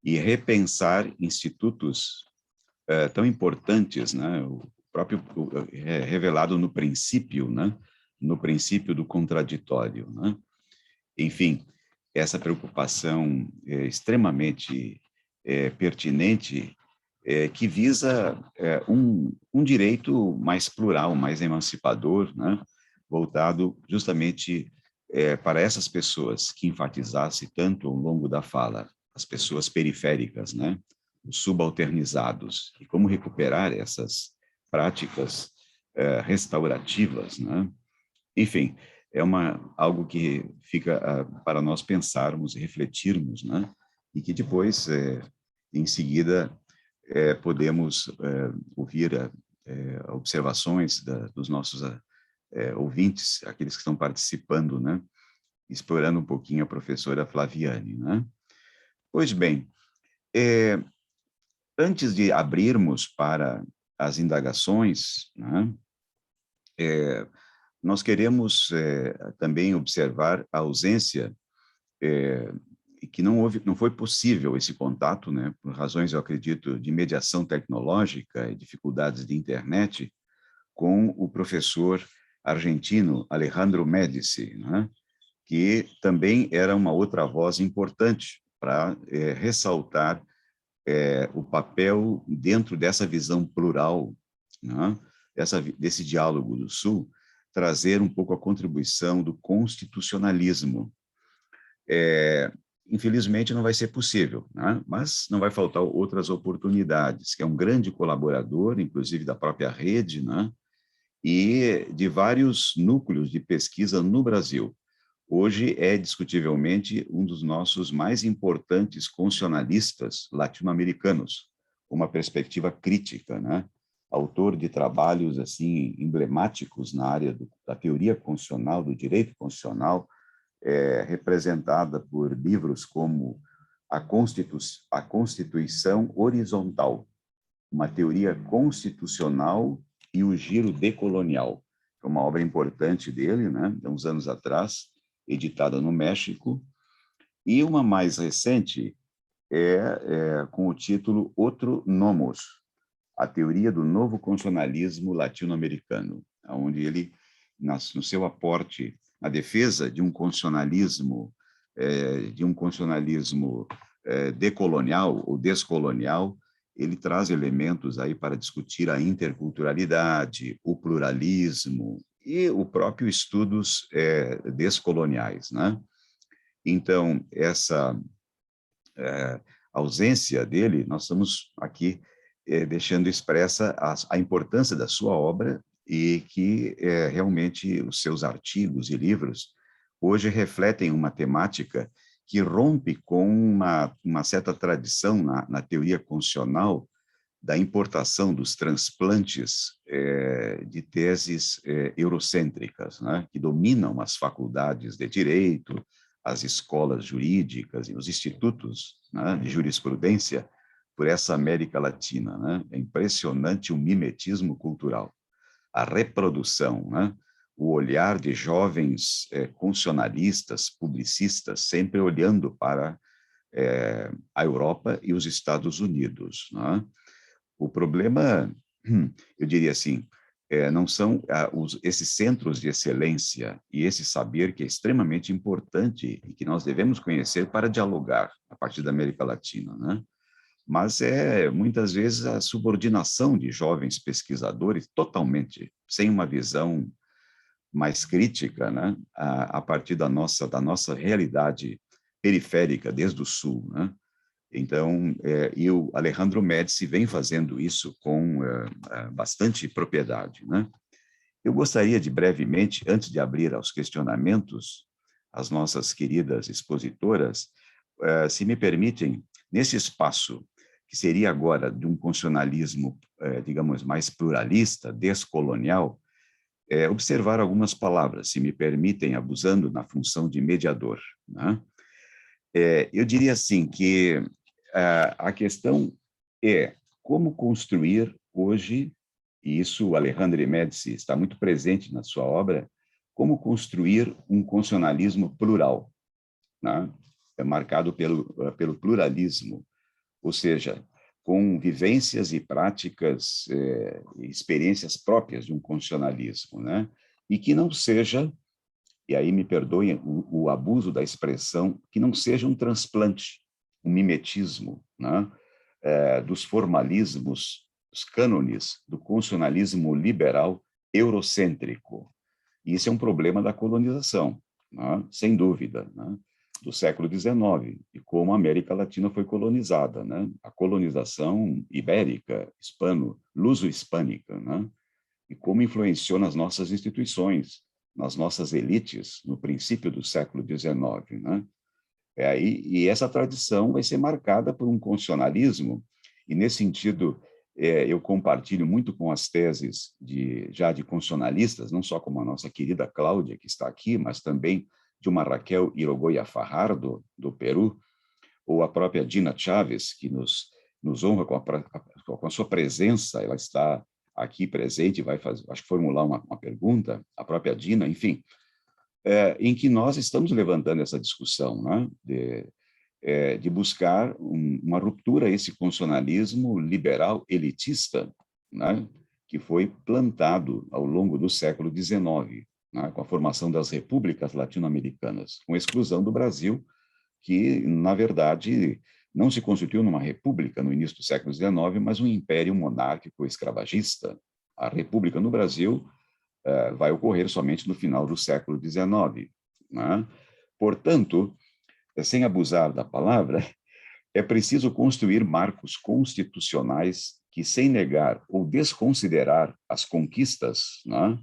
E repensar institutos tão importantes, né? O próprio revelado no princípio, né? No princípio do contraditório, né? Enfim, essa preocupação extremamente pertinente que visa um direito mais plural, mais emancipador, né? Voltado justamente para essas pessoas que enfatizasse tanto ao longo da fala, as pessoas periféricas, né? Os subalternizados, e como recuperar essas práticas restaurativas, né? Enfim, algo que fica para nós pensarmos e refletirmos, né? E que depois, em seguida, podemos ouvir observações dos nossos ouvintes, aqueles que estão participando, né? Explorando um pouquinho a professora Flaviane, né? Pois bem, antes de abrirmos para as indagações, né, nós queremos também observar a ausência que não foi possível esse contato, né, por razões, eu acredito, de mediação tecnológica e dificuldades de internet, com o professor argentino Alejandro Médici, né, que também era uma outra voz importante para ressaltar o papel dentro dessa visão plural, né, desse diálogo do Sul, trazer um pouco a contribuição do constitucionalismo. Infelizmente não vai ser possível, né, mas não vai faltar outras oportunidades, que é um grande colaborador, inclusive da própria rede, né, e de vários núcleos de pesquisa no Brasil. hoje é discutivelmente um dos nossos mais importantes constitucionalistas latino-americanos, com uma perspectiva crítica, né? Autor de trabalhos assim emblemáticos na área da teoria constitucional, do direito constitucional, representada por livros como a Constituição Horizontal, uma teoria constitucional e o giro decolonial. É uma obra importante dele, né, de uns anos atrás, editada no México, e uma mais recente com o título Outro Nomos, a teoria do novo constitucionalismo latino-americano, onde ele, no seu aporte na defesa de um constitucionalismo decolonial ou descolonial, ele traz elementos aí para discutir a interculturalidade, o pluralismo e o próprio estudos descoloniais, né? Então, essa ausência dele, nós estamos aqui deixando expressa a importância da sua obra e que realmente os seus artigos e livros hoje refletem uma temática que rompe com uma certa tradição na teoria constitucional da importação dos transplantes de teses eurocêntricas, né, que dominam as faculdades de direito, as escolas jurídicas e os institutos, né, de jurisprudência por essa América Latina, né? É impressionante o mimetismo cultural, a reprodução, né? O olhar de jovens constitucionalistas, publicistas, sempre olhando para a Europa e os Estados Unidos, né? O problema, eu diria assim, não são esses centros de excelência e esse saber que é extremamente importante e que nós devemos conhecer para dialogar a partir da América Latina, né? Mas muitas vezes a subordinação de jovens pesquisadores totalmente sem uma visão mais crítica, né, a partir da nossa realidade periférica desde o sul, né? Então, e o Alejandro Médici vem fazendo isso com bastante propriedade, né? Eu gostaria de brevemente, antes de abrir aos questionamentos, as nossas queridas expositoras, se me permitem, nesse espaço que seria agora de um constitucionalismo, digamos, mais pluralista, descolonial, observar algumas palavras, se me permitem, abusando na função de mediador, né? Eu diria assim que a questão é como construir hoje, e isso o Alejandro Médici está muito presente na sua obra, como construir um constitucionalismo plural, né? Marcado pelo pluralismo, ou seja, com vivências e práticas, experiências próprias de um constitucionalismo, né? E que não seja, e aí me perdoem o abuso da expressão, que não seja um transplante, um mimetismo, né? Dos formalismos, dos cânones do constitucionalismo liberal eurocêntrico. E isso é um problema da colonização, né? Sem dúvida, né? Do século XIX, e como a América Latina foi colonizada, né? A colonização ibérica, luso-hispânica, né? E como influenciou nas nossas instituições, nas nossas elites, no princípio do século XIX, né? E essa tradição vai ser marcada por um constitucionalismo, e nesse sentido eu compartilho muito com as teses de constitucionalistas, não só como a nossa querida Cláudia, que está aqui, mas também de uma Raquel Irigoyen Fajardo, do Peru, ou a própria Dina Chaves, que nos honra com a sua presença. Ela está aqui presente e vai acho que formular uma pergunta, a própria Dina, enfim, em que nós estamos levantando essa discussão, né, de buscar uma ruptura a esse constitucionalismo liberal elitista, né, que foi plantado ao longo do século XIX, né, com a formação das repúblicas latino-americanas, com exclusão do Brasil, que, na verdade, não se constituiu numa república no início do século XIX, mas um império monárquico escravagista. A república no Brasil vai ocorrer somente no final do século XIX, né? Portanto, sem abusar da palavra, é preciso construir marcos constitucionais que, sem negar ou desconsiderar as conquistas, né,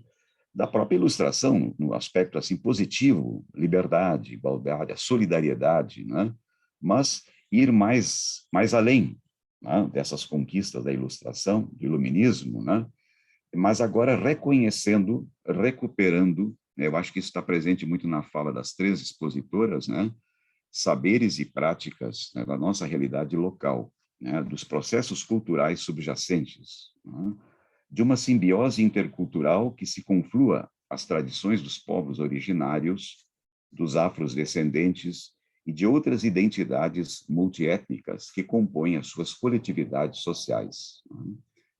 da própria ilustração, no aspecto assim positivo, liberdade, igualdade, a solidariedade, né? Mas ir mais além, né? Dessas conquistas da ilustração, do iluminismo, né? Mas agora reconhecendo, recuperando, né? Eu acho que isso está presente muito na fala das três expositoras, né? Saberes e práticas, né, da nossa realidade local, né? Dos processos culturais subjacentes, né? De uma simbiose intercultural que se conflua às tradições dos povos originários, dos afrodescendentes e de outras identidades multiétnicas que compõem as suas coletividades sociais.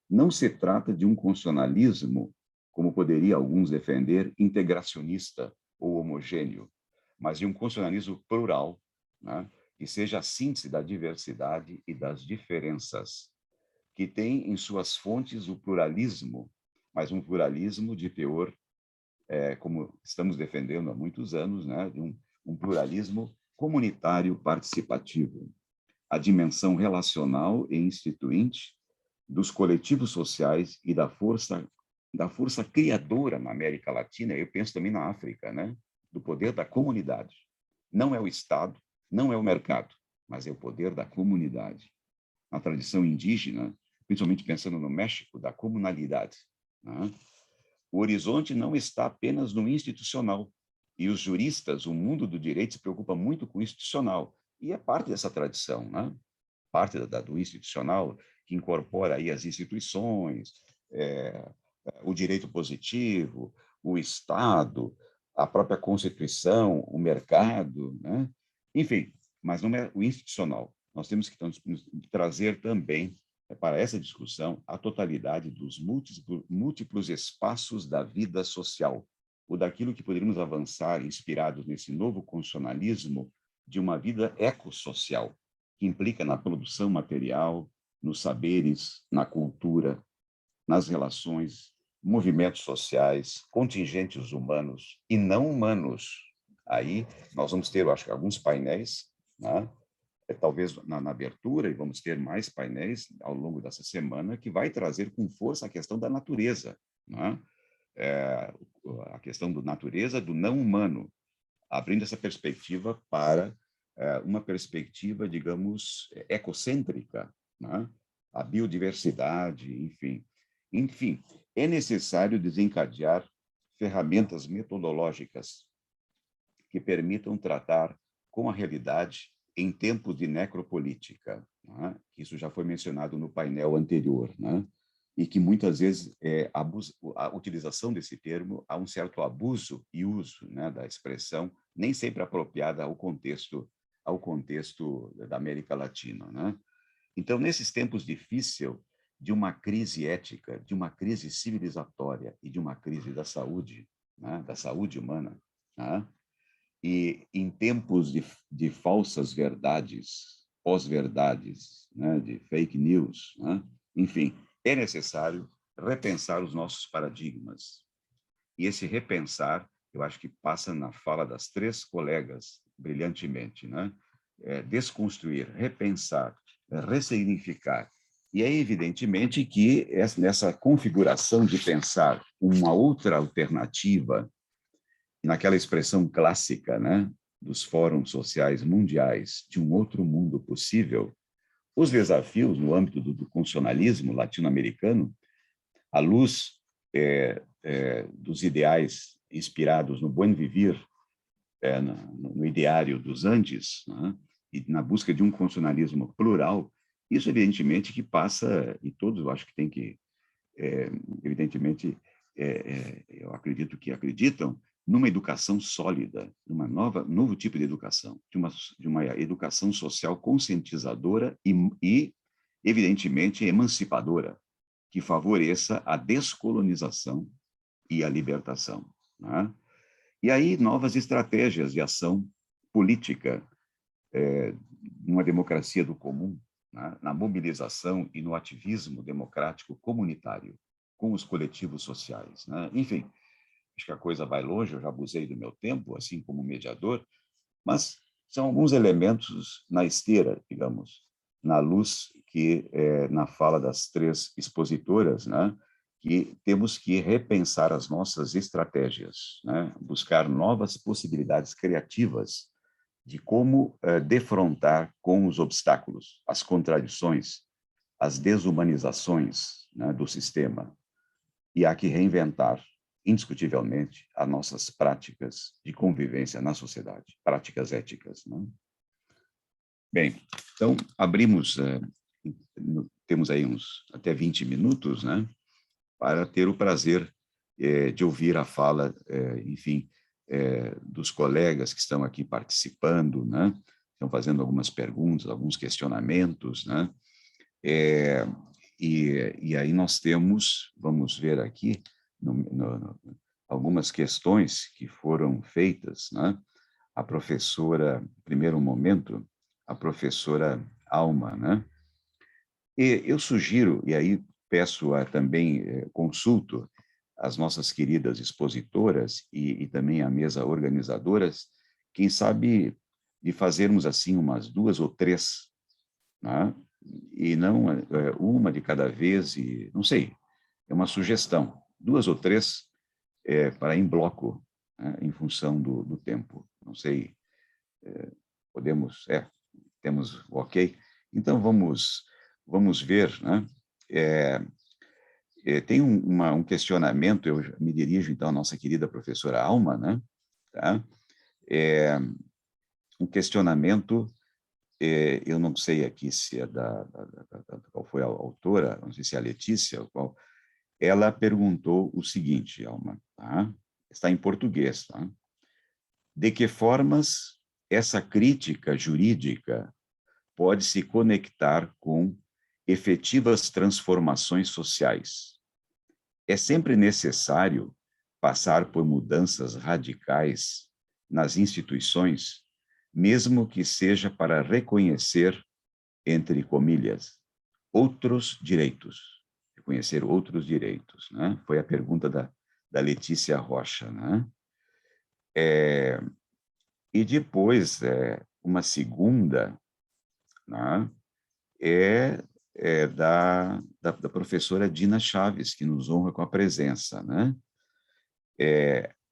Não se trata de um constitucionalismo, como poderia alguns defender, integracionista ou homogêneo, mas de um constitucionalismo plural, né, que seja a síntese da diversidade e das diferenças, que tem em suas fontes o pluralismo, mas um pluralismo de teor, como estamos defendendo há muitos anos, né, de um pluralismo comunitário participativo, a dimensão relacional e instituinte dos coletivos sociais e da força criadora na América Latina, eu penso também na África, né, do poder da comunidade. Não é o Estado, não é o mercado, mas é o poder da comunidade. Na tradição indígena, principalmente pensando no México, da comunalidade, né? O horizonte não está apenas no institucional, e os juristas, o mundo do direito se preocupa muito com o institucional, e é parte dessa tradição, né? Parte do institucional, que incorpora aí as instituições, o direito positivo, o Estado, a própria Constituição, o mercado, né? Enfim, mas não é o institucional. Nós temos que trazer também para essa discussão a totalidade dos múltiplos espaços da vida social, ou daquilo que poderíamos avançar, inspirados nesse novo constitucionalismo, de uma vida ecossocial, que implica na produção material, nos saberes, na cultura, nas relações, movimentos sociais, contingentes humanos e não humanos. Aí nós vamos ter, eu acho, alguns painéis, né? Talvez na abertura, e vamos ter mais painéis ao longo dessa semana, que vai trazer com força a questão da natureza, né? A questão da natureza, do não humano, abrindo essa perspectiva para uma perspectiva, digamos, ecocêntrica, né? A biodiversidade, enfim. Enfim, é necessário desencadear ferramentas metodológicas que permitam tratar com a realidade em tempos de necropolítica, né? Isso já foi mencionado no painel anterior, né? E que muitas vezes a utilização desse termo há um certo abuso e uso, né, da expressão, nem sempre apropriada ao contexto da América Latina, né? Então, nesses tempos difíceis, de uma crise ética, de uma crise civilizatória e de uma crise da saúde, né, da saúde humana, né? E em tempos de falsas verdades, pós-verdades, né, de fake news, né? Enfim, é necessário repensar os nossos paradigmas. E esse repensar, eu acho que passa na fala das três colegas brilhantemente, né? Desconstruir, repensar, ressignificar. E é evidentemente que nessa configuração de pensar uma outra alternativa, naquela expressão clássica, né, dos fóruns sociais mundiais, de um outro mundo possível, os desafios no âmbito do constitucionalismo latino-americano, à luz dos ideais inspirados no Buen Vivir, no ideário dos Andes, né, e na busca de um constitucionalismo plural, isso evidentemente que passa, e todos eu acho que tem que, evidentemente, eu acredito que acreditam, numa educação sólida, novo tipo de educação, de uma educação social conscientizadora e, evidentemente, emancipadora, que favoreça a descolonização e a libertação, né? E aí, novas estratégias de ação política, numa democracia do comum, né? Na mobilização e no ativismo democrático comunitário, com os coletivos sociais, né? Enfim, acho que a coisa vai longe, eu já abusei do meu tempo, assim como mediador, mas são alguns elementos na esteira, digamos, na luz que, na fala das três expositoras, né, que temos que repensar as nossas estratégias, né? Buscar novas possibilidades criativas de como defrontar com os obstáculos, as contradições, as desumanizações, né, do sistema. E há que reinventar, indiscutivelmente, as nossas práticas de convivência na sociedade, práticas éticas, né? Bem, então, abrimos, temos aí até 20 minutos, né, para ter o prazer de ouvir a fala, enfim, dos colegas que estão aqui participando, né, estão fazendo algumas perguntas, alguns questionamentos, né, e aí nós temos, vamos ver aqui, algumas questões que foram feitas, né, a professora, primeiro momento, a professora Alma, né, e eu sugiro, e aí peço também consulto as nossas queridas expositoras e também a mesa organizadoras, quem sabe de fazermos assim umas 2 ou 3, né? E não uma de cada vez, e não sei, é uma sugestão, 2 ou 3 para em bloco, né? Em função do tempo, não sei, podemos, temos ok? Então vamos ver, né? Tem um questionamento, eu me dirijo então à nossa querida professora Alma, né? Tá? Um questionamento, eu não sei aqui se é qual foi a autora, não sei se é a Letícia, qual, ela perguntou o seguinte, Alma, tá? Está em português, tá? De que formas essa crítica jurídica pode se conectar com efetivas transformações sociais? É sempre necessário passar por mudanças radicais nas instituições, mesmo que seja para reconhecer, entre comilhas, outros direitos. Reconhecer outros direitos, né? Foi a pergunta da Letícia Rocha, né? E depois, uma segunda, né, da professora Dina Chaves, que nos honra com a presença, né?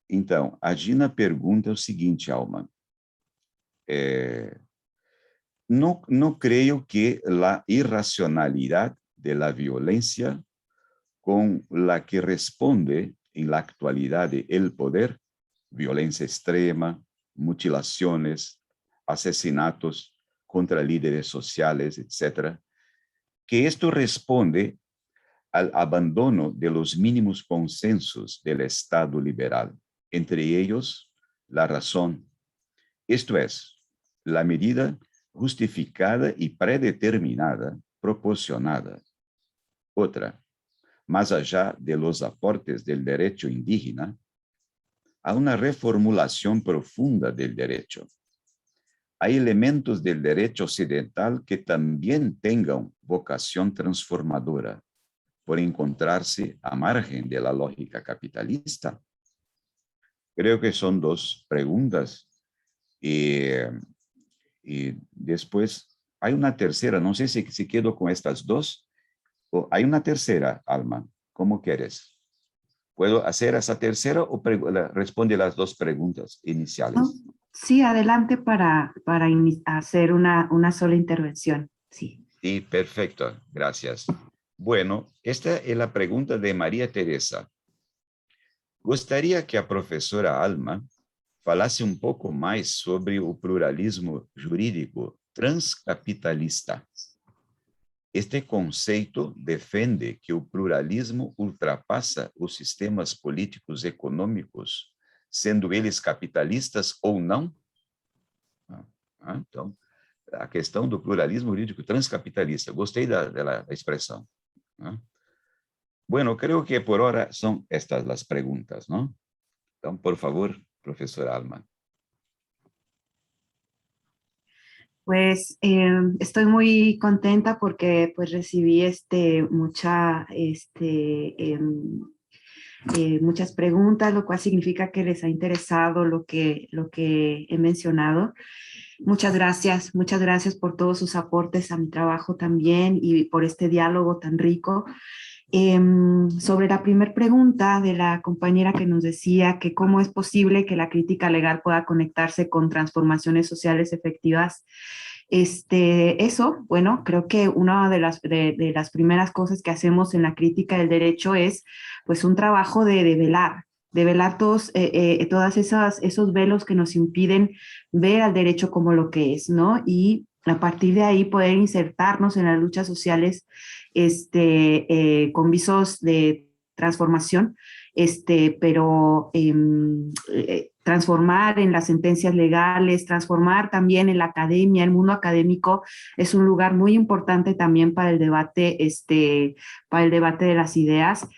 Então, a Dina pergunta o seguinte, Alma, no creo que la irracionalidad de la violencia con la que responde en la actualidad el poder, violencia extrema, mutilaciones, asesinatos contra líderes sociales, etc., que esto responde al abandono de los mínimos consensos del Estado liberal, entre ellos la razón, esto es, la medida justificada y predeterminada, proporcionada. Otra, más allá de los aportes del derecho indígena, a una reformulación profunda del derecho. Hay elementos del derecho occidental que también tengan vocación transformadora, por encontrarse a margen de la lógica capitalista. Creo que son 2 preguntas. Y después hay una tercera, no sé si quedo con estas 2, o hay una tercera, Alma, ¿cómo quieres? ¿Puedo hacer esa tercera o responde las 2 preguntas iniciales? No, sí, adelante para hacer una sola intervención, sí. Sí, perfecto, gracias. Bueno, esta es la pregunta de María Teresa. Gostaria que a professora Alma falasse um pouco mais sobre o pluralismo jurídico transcapitalista. Este conceito defende que o pluralismo ultrapassa os sistemas políticos econômicos, sendo eles capitalistas ou não? Então, a questão do pluralismo jurídico transcapitalista. Gostei da expressão. Bueno, creo que por ahora son estas las preguntas, ¿no? Entonces, por favor, profesora Alma. Pues estoy muy contenta porque pues recibí muchas preguntas, lo cual significa que les ha interesado lo que he mencionado. Muchas gracias por todos sus aportes a mi trabajo también y por este diálogo tan rico. Sobre la primera pregunta de la compañera que nos decía que cómo es posible que la crítica legal pueda conectarse con transformaciones sociales efectivas, eso, bueno, creo que una de las primeras cosas que hacemos en la crítica del derecho es pues un trabajo de velar todas esos velos que nos impiden ver al derecho como lo que es, ¿no? Y a partir de ahí poder insertarnos en las luchas sociales con visos de transformación, pero transformar en las sentencias legales, transformar también en la academia, el mundo académico es un lugar muy importante también para el debate de las ideas,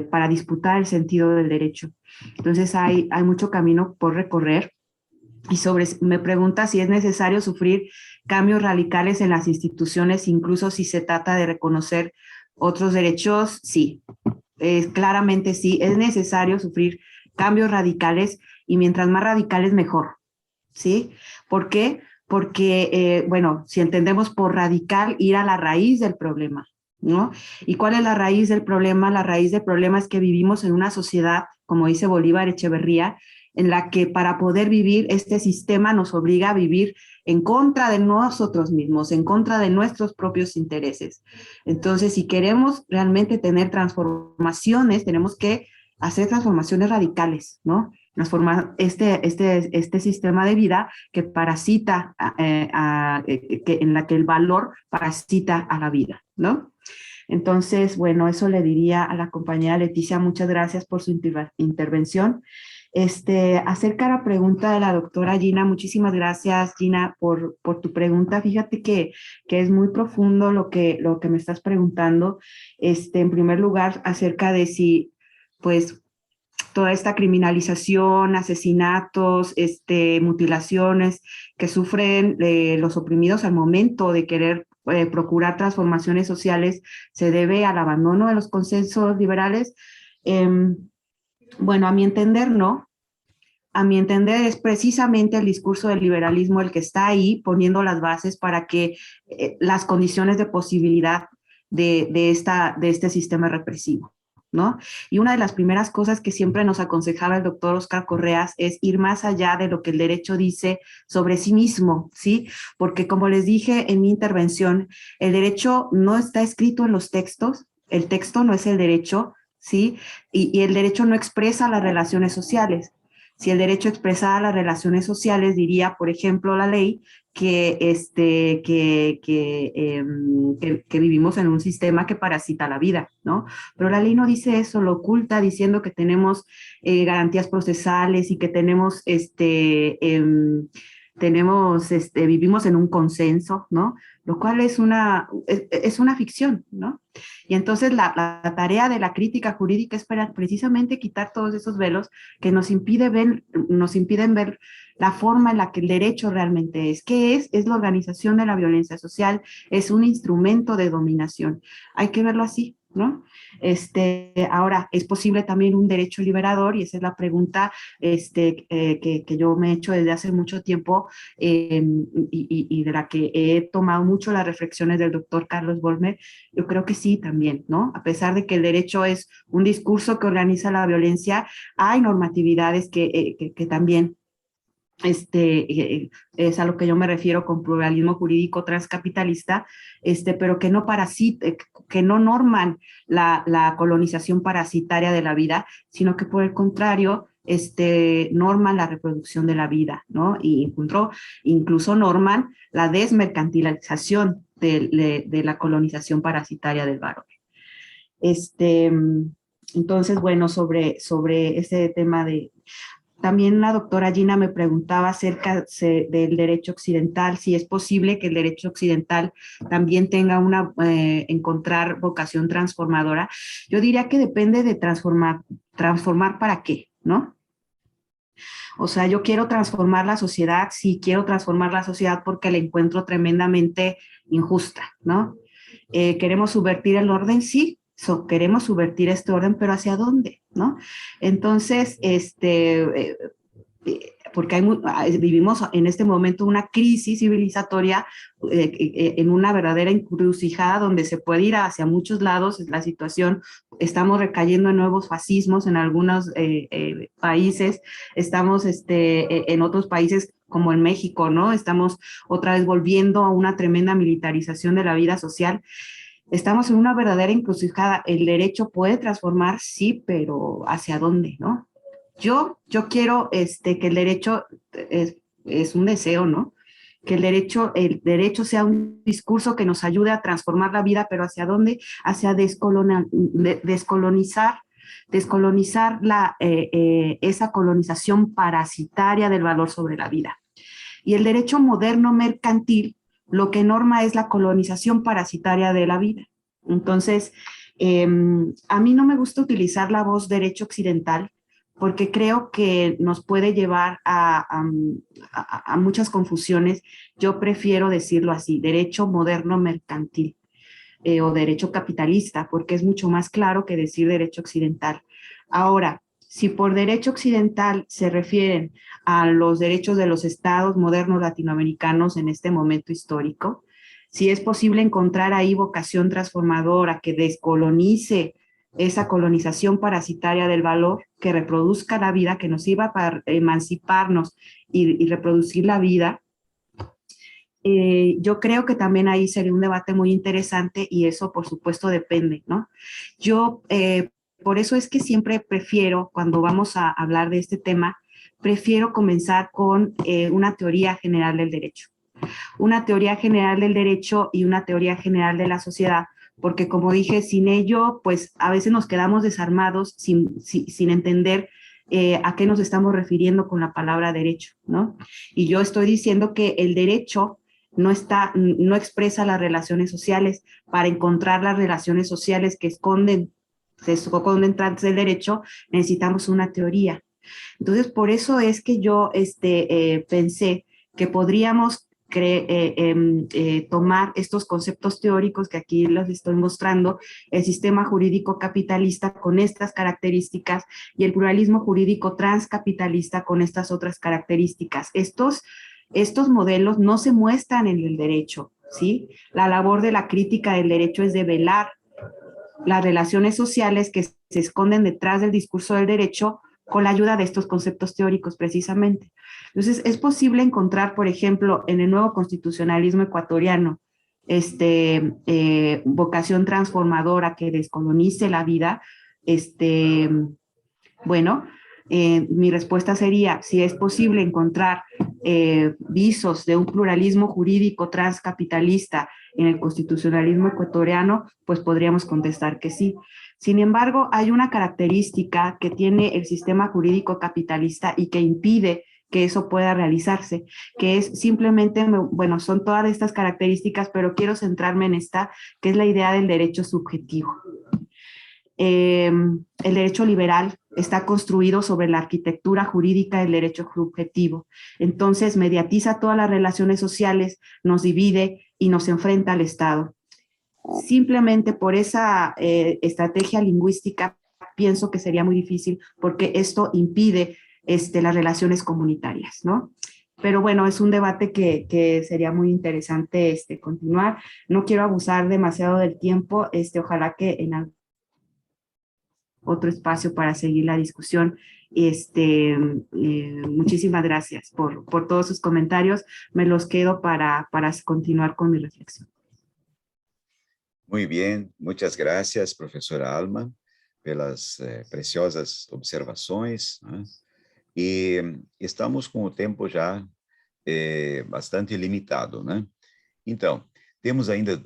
para disputar el sentido del derecho. Entonces hay mucho camino por recorrer. Y me pregunta si es necesario sufrir cambios radicales en las instituciones, incluso si se trata de reconocer otros derechos. Sí, claramente sí, es necesario sufrir cambios radicales y mientras más radicales mejor, ¿sí? ¿Por qué? Porque, bueno, si entendemos por radical, ir a la raíz del problema, ¿no? ¿Y cuál es la raíz del problema? La raíz del problema es que vivimos en una sociedad, como dice Bolívar Echeverría, en la que para poder vivir este sistema nos obliga a vivir en contra de nosotros mismos, en contra de nuestros propios intereses. Entonces, si queremos realmente tener transformaciones, tenemos que hacer transformaciones radicales, ¿no? Transformar este sistema de vida que parasita, en la que el valor parasita a la vida, ¿no? Entonces, bueno, eso le diría a la compañera Leticia, muchas gracias por su intervención. Acerca de la pregunta de la doctora Gina, muchísimas gracias, Gina, por tu pregunta. Fíjate que es muy profundo lo que me estás preguntando. En primer lugar, acerca de si, pues, toda esta criminalización, asesinatos, mutilaciones que sufren los oprimidos al momento de querer procurar transformaciones sociales se debe al abandono de los consensos liberales. Bueno, a mi entender, no. A mi entender, es precisamente el discurso del liberalismo el que está ahí poniendo las bases para que las condiciones de posibilidad de este sistema represivo, ¿no? Y una de las primeras cosas que siempre nos aconsejaba el doctor Oscar Correas es ir más allá de lo que el derecho dice sobre sí mismo, ¿sí? Porque como les dije en mi intervención, el derecho no está escrito en los textos, el texto no es el derecho, ¿sí? Y el derecho no expresa las relaciones sociales. Si el derecho expresara las relaciones sociales, diría, por ejemplo, la ley que vivimos en un sistema que parasita la vida, ¿no? Pero la ley no dice eso, lo oculta diciendo que tenemos garantías procesales y que vivimos en un consenso, ¿no? Lo cual es una ficción, ¿no? Y entonces la tarea de la crítica jurídica es para precisamente quitar todos esos velos que nos impiden ver la forma en la que el derecho realmente es. ¿Qué es? Es la organización de la violencia social, es un instrumento de dominación. Hay que verlo así, ¿no? Ahora, ¿es posible también un derecho liberador? Y esa es la pregunta que yo me he hecho desde hace mucho tiempo y de la que he tomado mucho las reflexiones del doctor Carlos Vollmer. Yo creo que sí también, ¿no? A pesar de que el derecho es un discurso que organiza la violencia, hay normatividades que también es a lo que yo me refiero con pluralismo jurídico transcapitalista, pero que no norman la colonización parasitaria de la vida, sino que por el contrario, norman la reproducción de la vida, ¿no? Y incluso norman la desmercantilización de la colonización parasitaria del varón. Entonces, bueno, sobre ese tema también la doctora Gina me preguntaba acerca del derecho occidental, si es posible que el derecho occidental también tenga encontrar vocación transformadora. Yo diría que depende de transformar para qué, ¿no? O sea, yo quiero transformar la sociedad, sí quiero transformar la sociedad porque la encuentro tremendamente injusta, ¿no? ¿Queremos subvertir el orden? Sí. Queremos subvertir este orden, pero ¿hacia dónde? ¿No? Entonces, porque vivimos en este momento una crisis civilizatoria en una verdadera encrucijada donde se puede ir hacia muchos lados la situación. Estamos recayendo en nuevos fascismos en algunos países, estamos en otros países como en México, ¿no? Estamos otra vez volviendo a una tremenda militarización de la vida social. Estamos en una verdadera encrucijada. El derecho puede transformar, sí, pero ¿hacia dónde, no? Yo quiero que el derecho es un deseo, ¿no? Que el derecho sea un discurso que nos ayude a transformar la vida, pero ¿hacia dónde? Hacia descolonizar esa colonización parasitaria del valor sobre la vida. Y el derecho moderno mercantil lo que norma es la colonización parasitaria de la vida. Entonces, a mí no me gusta utilizar la voz derecho occidental porque creo que nos puede llevar a muchas confusiones. Yo prefiero decirlo así, derecho moderno mercantil o derecho capitalista, porque es mucho más claro que decir derecho occidental. Ahora, si por derecho occidental se refieren a los derechos de los estados modernos latinoamericanos en este momento histórico, si es posible encontrar ahí vocación transformadora que descolonice esa colonización parasitaria del valor, que reproduzca la vida, que nos sirva para emanciparnos y reproducir la vida, yo creo que también ahí sería un debate muy interesante y eso por supuesto depende, ¿no? Yo por eso es que siempre prefiero, cuando vamos a hablar de este tema, prefiero comenzar con una teoría general del derecho. Una teoría general del derecho y una teoría general de la sociedad, porque como dije, sin ello, pues a veces nos quedamos desarmados sin entender a qué nos estamos refiriendo con la palabra derecho, ¿no? Y yo estoy diciendo que el derecho no expresa las relaciones sociales. Para encontrar las relaciones sociales que se esconden tras el derecho, necesitamos una teoría. Entonces, por eso es que yo pensé que podríamos tomar estos conceptos teóricos que aquí los estoy mostrando, el sistema jurídico capitalista con estas características y el pluralismo jurídico transcapitalista con estas otras características. Estos modelos no se muestran en el derecho, ¿sí? La labor de la crítica del derecho es develar las relaciones sociales que se esconden detrás del discurso del derecho con la ayuda de estos conceptos teóricos precisamente. Entonces, es posible encontrar, por ejemplo, en el nuevo constitucionalismo ecuatoriano, vocación transformadora que descolonice la vida. Bueno, mi respuesta sería, si es posible encontrar visos de un pluralismo jurídico transcapitalista en el constitucionalismo ecuatoriano, pues podríamos contestar que sí. Sin embargo, hay una característica que tiene el sistema jurídico capitalista y que impide que eso pueda realizarse, que es simplemente, bueno, son todas estas características, pero quiero centrarme en esta, que es la idea del derecho subjetivo. El derecho liberal está construido sobre la arquitectura jurídica del derecho subjetivo. Entonces, mediatiza todas las relaciones sociales, nos divide y nos enfrenta al Estado. Simplemente por esa estrategia lingüística pienso que sería muy difícil porque esto impide las relaciones comunitarias, ¿no? Pero bueno, es un debate que sería muy interesante continuar. No quiero abusar demasiado del tiempo, ojalá que en otro espacio para seguir la discusión. Muchísimas gracias por todos sus comentarios. Me los quedo para continuar con mi reflexión. Muy bien, muchas gracias, professora Alma, pelas preciosas observações, né? E estamos com o tempo já bastante limitado, né? Então, temos ainda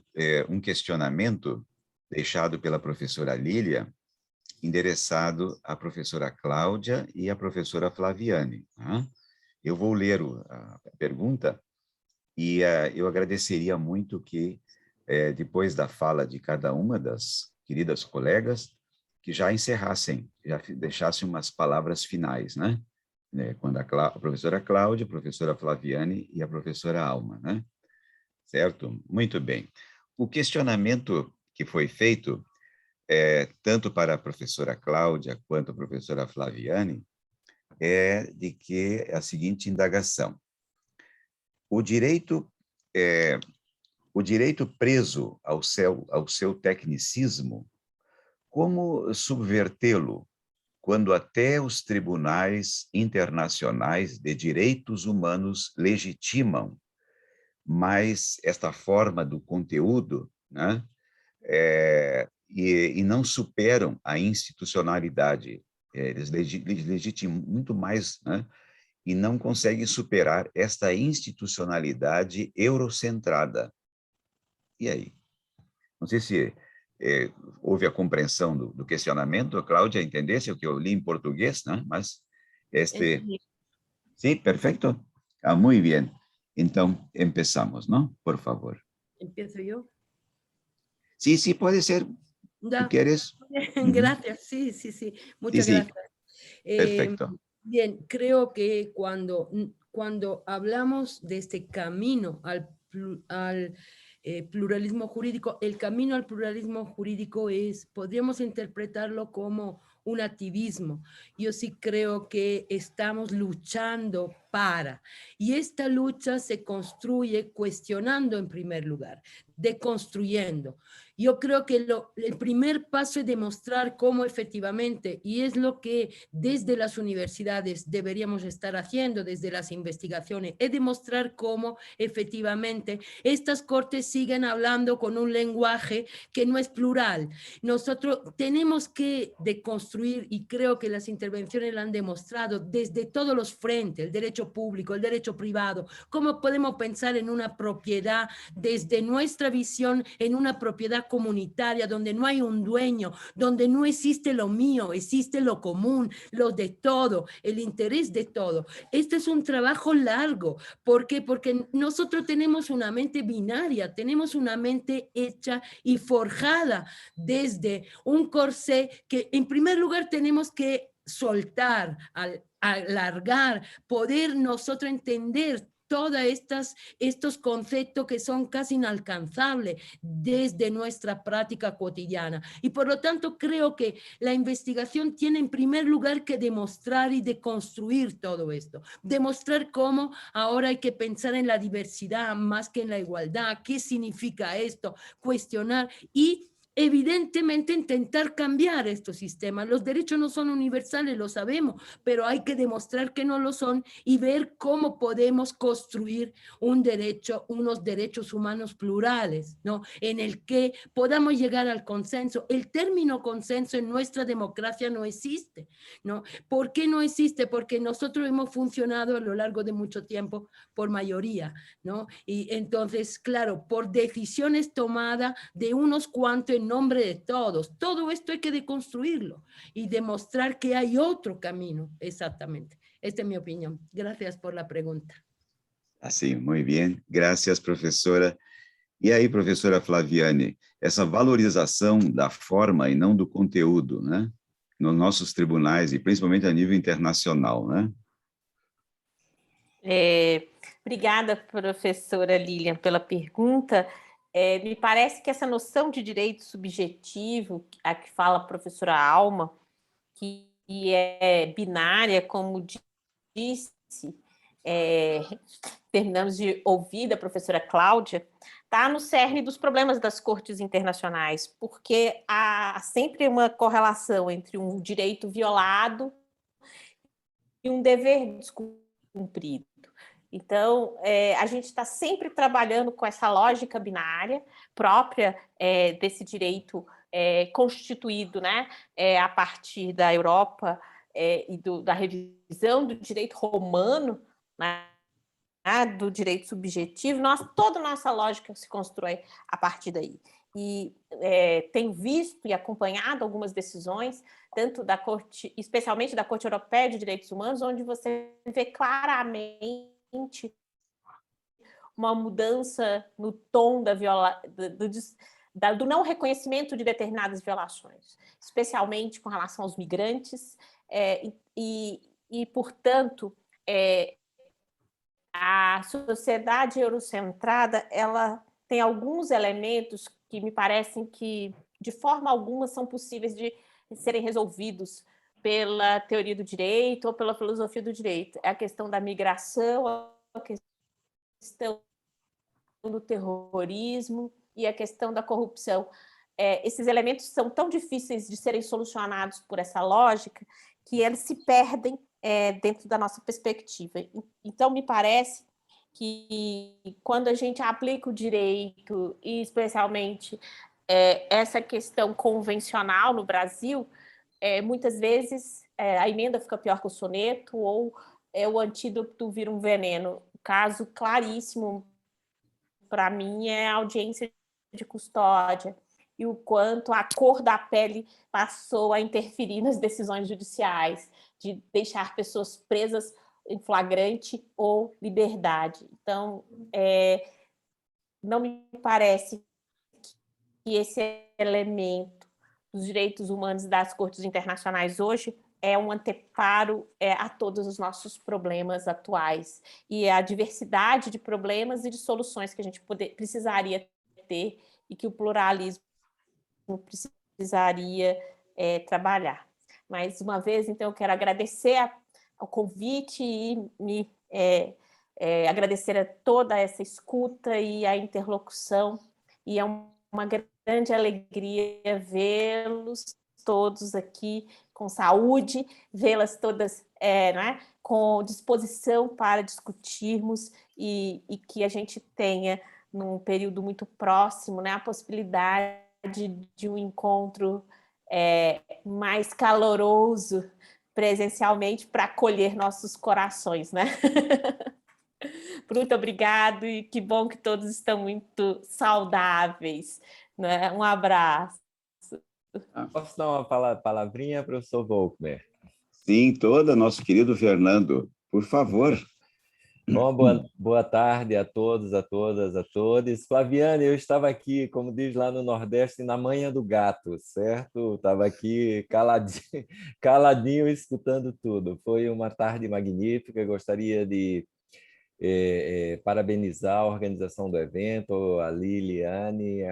um questionamento deixado pela professora Lília, endereçado à professora Cláudia e à professora Flaviane, né? Eu vou ler a pergunta e eu agradeceria muito que depois da fala de cada uma das queridas colegas, que já encerrassem, já deixassem umas palavras finais, né? Quando a professora Cláudia, a professora Flaviane e a professora Alma, né? Certo? Muito bem. O questionamento que foi feito, tanto para a professora Cláudia quanto a professora Flaviane, é de que a seguinte indagação: o direito preso ao seu tecnicismo, como subvertê-lo quando até os tribunais internacionais de direitos humanos legitimam mais esta forma do conteúdo, né? E não superam a institucionalidade. Eles legitimam muito mais, né? E não conseguem superar esta institucionalidade eurocentrada. E aí? Não sei se houve a compreensão do questionamento, Cláudia, entendesse o que eu li em português, né? Mas sí, perfecto. Ah, muy bien. Entonces, empezamos, ¿no? Por favor. ¿Empiezo yo? Sí, sí, puede ser. ¿Tú quieres? Gracias, sí. Muchas gracias. Perfecto. Bien, creo que cuando hablamos de este camino al pluralismo jurídico, el camino al pluralismo jurídico podríamos interpretarlo como un activismo. Yo sí creo que estamos luchando y esta lucha se construye cuestionando en primer lugar, deconstruyendo. Yo creo que el primer paso es demostrar cómo efectivamente, y es lo que desde las universidades deberíamos estar haciendo, desde las investigaciones, es demostrar cómo efectivamente estas cortes siguen hablando con un lenguaje que no es plural. Nosotros tenemos que deconstruir, y creo que las intervenciones lo han demostrado, desde todos los frentes, el derecho público, el derecho privado, cómo podemos pensar en una propiedad desde nuestra visión, en una propiedad comunitaria, donde no hay un dueño, donde no existe lo mío, existe lo común, lo de todo, el interés de todo. Este es un trabajo largo. ¿Por qué? Porque nosotros tenemos una mente binaria, tenemos una mente hecha y forjada desde un corsé que en primer lugar tenemos que soltar, alargar, poder nosotros entender todos estos conceptos que son casi inalcanzables desde nuestra práctica cotidiana. Y por lo tanto creo que la investigación tiene en primer lugar que demostrar y deconstruir todo esto. Demostrar cómo ahora hay que pensar en la diversidad más que en la igualdad. ¿Qué significa esto? Cuestionar y evidentemente intentar cambiar estos sistemas. Los derechos no son universales, lo sabemos, pero hay que demostrar que no lo son y ver cómo podemos construir unos derechos humanos plurales, ¿no? En el que podamos llegar al consenso. El término consenso en nuestra democracia no existe, ¿no? ¿Por qué no existe? Porque nosotros hemos funcionado a lo largo de mucho tiempo por mayoría, ¿no? Y entonces, claro, por decisiones tomadas de unos cuantos en nombre de todos. Todo esto hay que deconstruirlo y demostrar que hay otro camino, exactamente. Esta es mi opinión. Gracias por la pregunta. Assim, muito bem. Graças, professora. E aí, professora Flaviane, essa valorização da forma e não do conteúdo, né? Nos nossos tribunais, e principalmente a nível internacional, né? Obrigada, professora Lilian, pela pergunta. Me parece que essa noção de direito subjetivo, a que fala a professora Alma, que é binária, como disse, terminamos de ouvir da professora Cláudia, está no cerne dos problemas das cortes internacionais, porque há sempre uma correlação entre um direito violado e um dever descumprido. Então, a gente está sempre trabalhando com essa lógica binária própria desse direito constituído, né, a partir da Europa e da revisão do direito romano, né, do direito subjetivo. Toda a nossa lógica se constrói a partir daí. E tenho visto e acompanhado algumas decisões, tanto da Corte, especialmente da Corte Europeia de Direitos Humanos, onde você vê claramente uma mudança no tom do não reconhecimento de determinadas violações, especialmente com relação aos migrantes, portanto, a sociedade eurocentrada, ela tem alguns elementos que me parecem que, de forma alguma, são possíveis de serem resolvidos pela teoria do direito ou pela filosofia do direito. É a questão da migração, a questão do terrorismo e a questão da corrupção. Esses elementos são tão difíceis de serem solucionados por essa lógica que eles se perdem dentro da nossa perspectiva. Então, me parece que quando a gente aplica o direito, e especialmente essa questão convencional no Brasil, muitas vezes a emenda fica pior que o soneto, ou o antídoto vira um veneno. O caso claríssimo, para mim, é a audiência de custódia, e o quanto a cor da pele passou a interferir nas decisões judiciais, de deixar pessoas presas em flagrante ou liberdade. Então, não me parece que esse elemento dos direitos humanos das cortes internacionais hoje é um anteparo a todos os nossos problemas atuais e a diversidade de problemas e de soluções que a gente precisaria ter e que o pluralismo precisaria trabalhar. Mais uma vez, então, eu quero agradecer ao convite e agradecer a toda essa escuta e a interlocução, e é uma grande alegria vê-los todos aqui com saúde, vê-las todas com disposição para discutirmos e que a gente tenha, num período muito próximo, a possibilidade de um encontro mais caloroso presencialmente para acolher nossos corações, Muito obrigado e que bom que todos estão muito saudáveis, Um abraço. Posso dar uma palavrinha, professor Volkmer? Sim, toda, nosso querido Fernando, por favor. Bom, boa tarde a todos, a todas, a todos. Flaviane, eu estava aqui, como diz lá no Nordeste, na manha do gato, certo? Estava aqui caladinho, escutando tudo. Foi uma tarde magnífica, gostaria de parabenizar a organização do evento, a Liliane,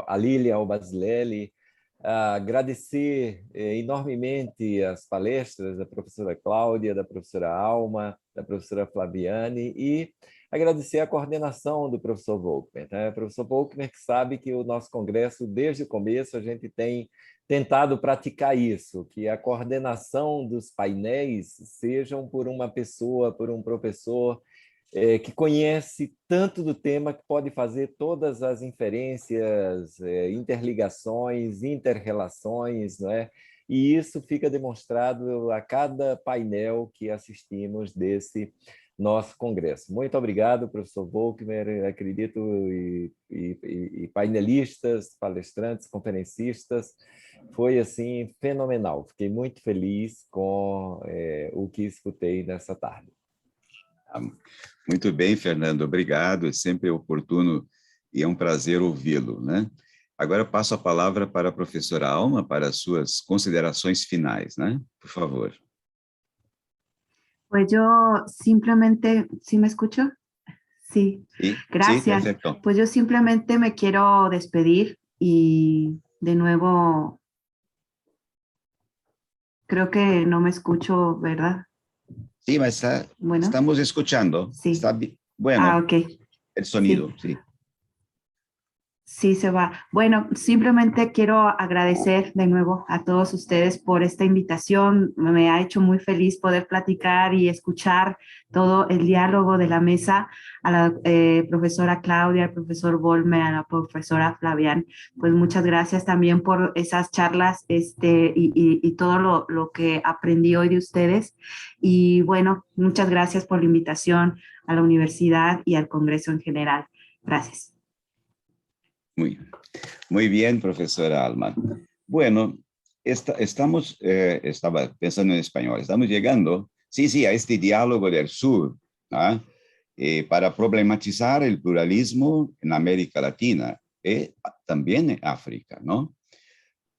a Lília, ao Basilelli, agradecer enormemente as palestras da professora Cláudia, da professora Alma, da professora Flaviane, e agradecer a coordenação do professor Volkmer. O professor Volkmer que sabe que o nosso congresso, desde o começo, a gente tem tentado praticar isso, que a coordenação dos painéis sejam por uma pessoa, por um professor que conhece tanto do tema que pode fazer todas as inferências, interligações, interrelações, não é? E isso fica demonstrado a cada painel que assistimos desse nosso congresso. Muito obrigado, professor Volkmer, acredito, e painelistas, palestrantes, conferencistas. Foi, assim, fenomenal. Fiquei muito feliz com o que escutei nessa tarde. Muito bem, Fernando, obrigado. É sempre oportuno e é um prazer ouvi-lo, Agora passo a palavra para a professora Alma para as suas considerações finais, Por favor. Pues yo simplemente, ¿sí me escucho? Sí, gracias. Sí, perfecto. Pues yo simplemente me quiero despedir y de nuevo, creo que no me escucho, ¿verdad? Sí, bueno. Estamos escuchando. Sí. Está bueno. Ok. El sonido, sí. Sí, se va. Bueno, simplemente quiero agradecer de nuevo a todos ustedes por esta invitación. Me ha hecho muy feliz poder platicar y escuchar todo el diálogo de la mesa. A la profesora Claudia, al profesor Volkmer, a la profesora Flavián, pues muchas gracias también por esas charlas y todo lo que aprendí hoy de ustedes. Y bueno, muchas gracias por la invitación a la universidad y al Congreso en general. Gracias. Muy bien, profesora Alma. Bueno, estaba pensando en español, estamos llegando, sí, a este diálogo del sur, para problematizar el pluralismo en América Latina y también en África,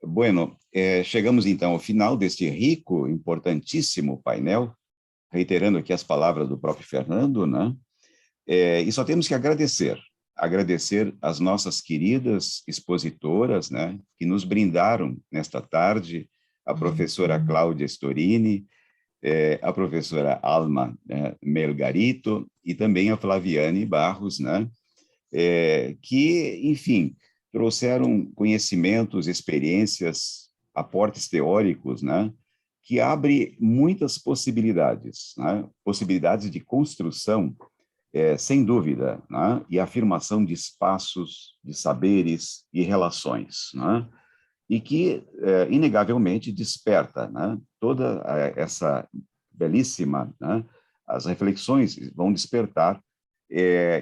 Bueno, chegamos então ao final deste rico, importantíssimo painel, reiterando aqui as palavras do próprio Fernando, e só temos que agradecer às nossas queridas expositoras, que nos brindaram nesta tarde a professora Cláudia Storini, a professora Alma Melgarito e também a Flaviane Barros, né? Que, enfim, trouxeram conhecimentos, experiências, aportes teóricos, né? Que abre muitas possibilidades, né? Possibilidades de construção, sem dúvida, né? E afirmação de espaços, de saberes e relações, né? E que, inegavelmente, desperta, né? Toda essa belíssima, né? As reflexões vão despertar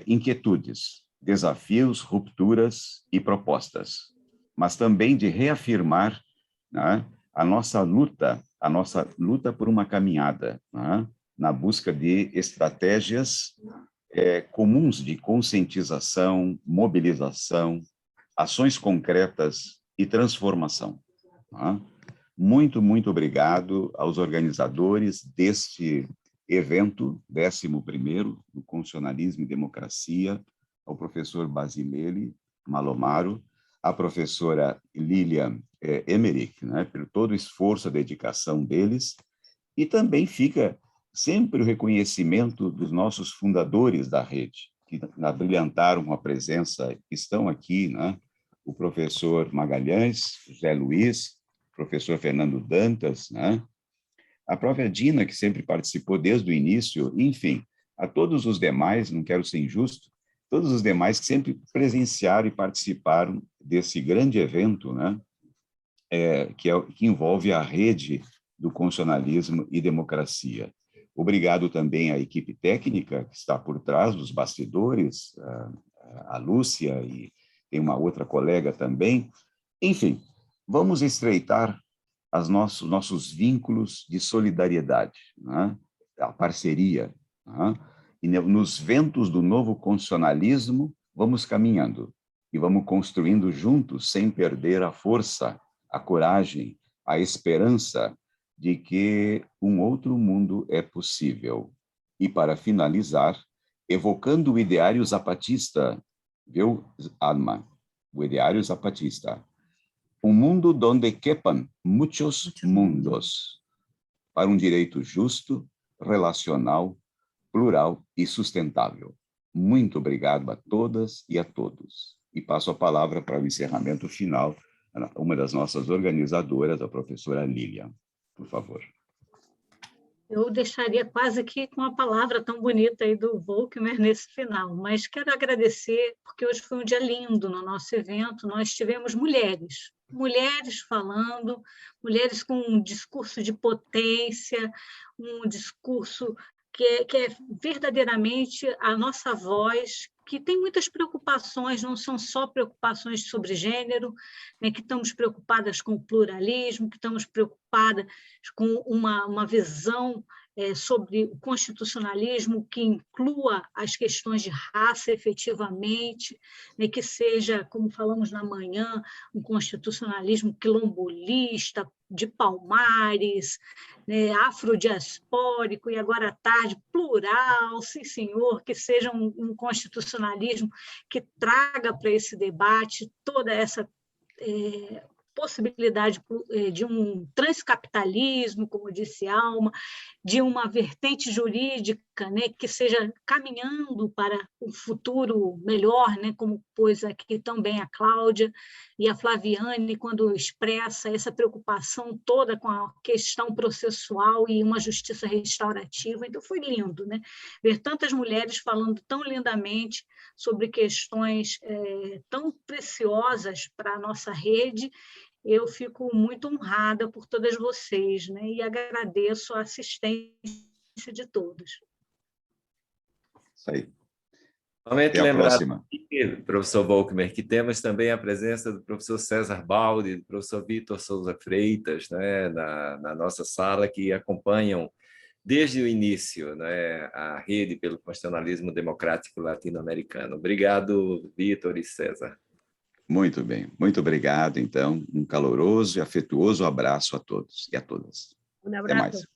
inquietudes, desafios, rupturas e propostas, mas também de reafirmar, né? A nossa luta por uma caminhada, né? Na busca de estratégias comuns de conscientização, mobilização, ações concretas e transformação. Tá? Muito, muito obrigado aos organizadores deste evento, 11º, do Constitucionalismo e Democracia, ao professor Basilele Malomaro, à professora Lilian Emmerich, né, por todo o esforço, a dedicação deles, e também fica sempre o reconhecimento dos nossos fundadores da rede, que brilhantaram a presença, estão aqui, né, o professor Magalhães, José Luiz, professor Fernando Dantas, né? A própria Dina, que sempre participou desde o início, enfim, a todos os demais, não quero ser injusto, todos os demais que sempre presenciaram e participaram desse grande evento, né? Que envolve a rede do constitucionalismo e democracia. Obrigado também à equipe técnica que está por trás dos bastidores, a Lúcia e tem uma outra colega também. Enfim, vamos estreitar nossos vínculos de solidariedade, né? A parceria, né? E nos ventos do novo constitucionalismo, vamos caminhando e vamos construindo juntos, sem perder a força, a coragem, a esperança de que um outro mundo é possível. E, para finalizar, evocando o ideário zapatista, viu, Alma? O ideário zapatista. Um mundo donde quepan muitos mundos, para um direito justo, relacional, plural e sustentável. Muito obrigado a todas e a todos. E passo a palavra para o encerramento final, uma das nossas organizadoras, a professora Lilian. Por favor. Eu deixaria quase que com a palavra tão bonita aí do Volkmer nesse final, mas quero agradecer, porque hoje foi um dia lindo no nosso evento, nós tivemos mulheres falando, mulheres com um discurso de potência, um discurso que é verdadeiramente a nossa voz, que tem muitas preocupações, não são só preocupações sobre gênero, né, que estamos preocupadas com o pluralismo, que estamos preocupadas com uma visão sobre o constitucionalismo que inclua as questões de raça efetivamente, né, que seja, como falamos na manhã, um constitucionalismo quilombolista, de Palmares, né, afrodiaspórico e agora à tarde plural, sim senhor, que seja um constitucionalismo que traga para esse debate toda essa possibilidade de um transcapitalismo, como disse Alma, de uma vertente jurídica, né, que seja caminhando para um futuro melhor, né, como pôs aqui também a Cláudia e a Flaviane, quando expressa essa preocupação toda com a questão processual e uma justiça restaurativa. Então, foi lindo, né, ver tantas mulheres falando tão lindamente sobre questões tão preciosas para a nossa rede. Eu fico muito honrada por todas vocês, né? E agradeço a assistência de todos. Isso aí. Somente lembrar, professor Volkmer, que temos também a presença do professor César Baldi, do professor Vitor Souza Freitas, né, na nossa sala, que acompanham desde o início, né, a rede pelo constitucionalismo democrático latino-americano. Obrigado, Vitor e César. Muito bem, muito obrigado, então, um caloroso e afetuoso abraço a todos e a todas. Um abraço. Até mais.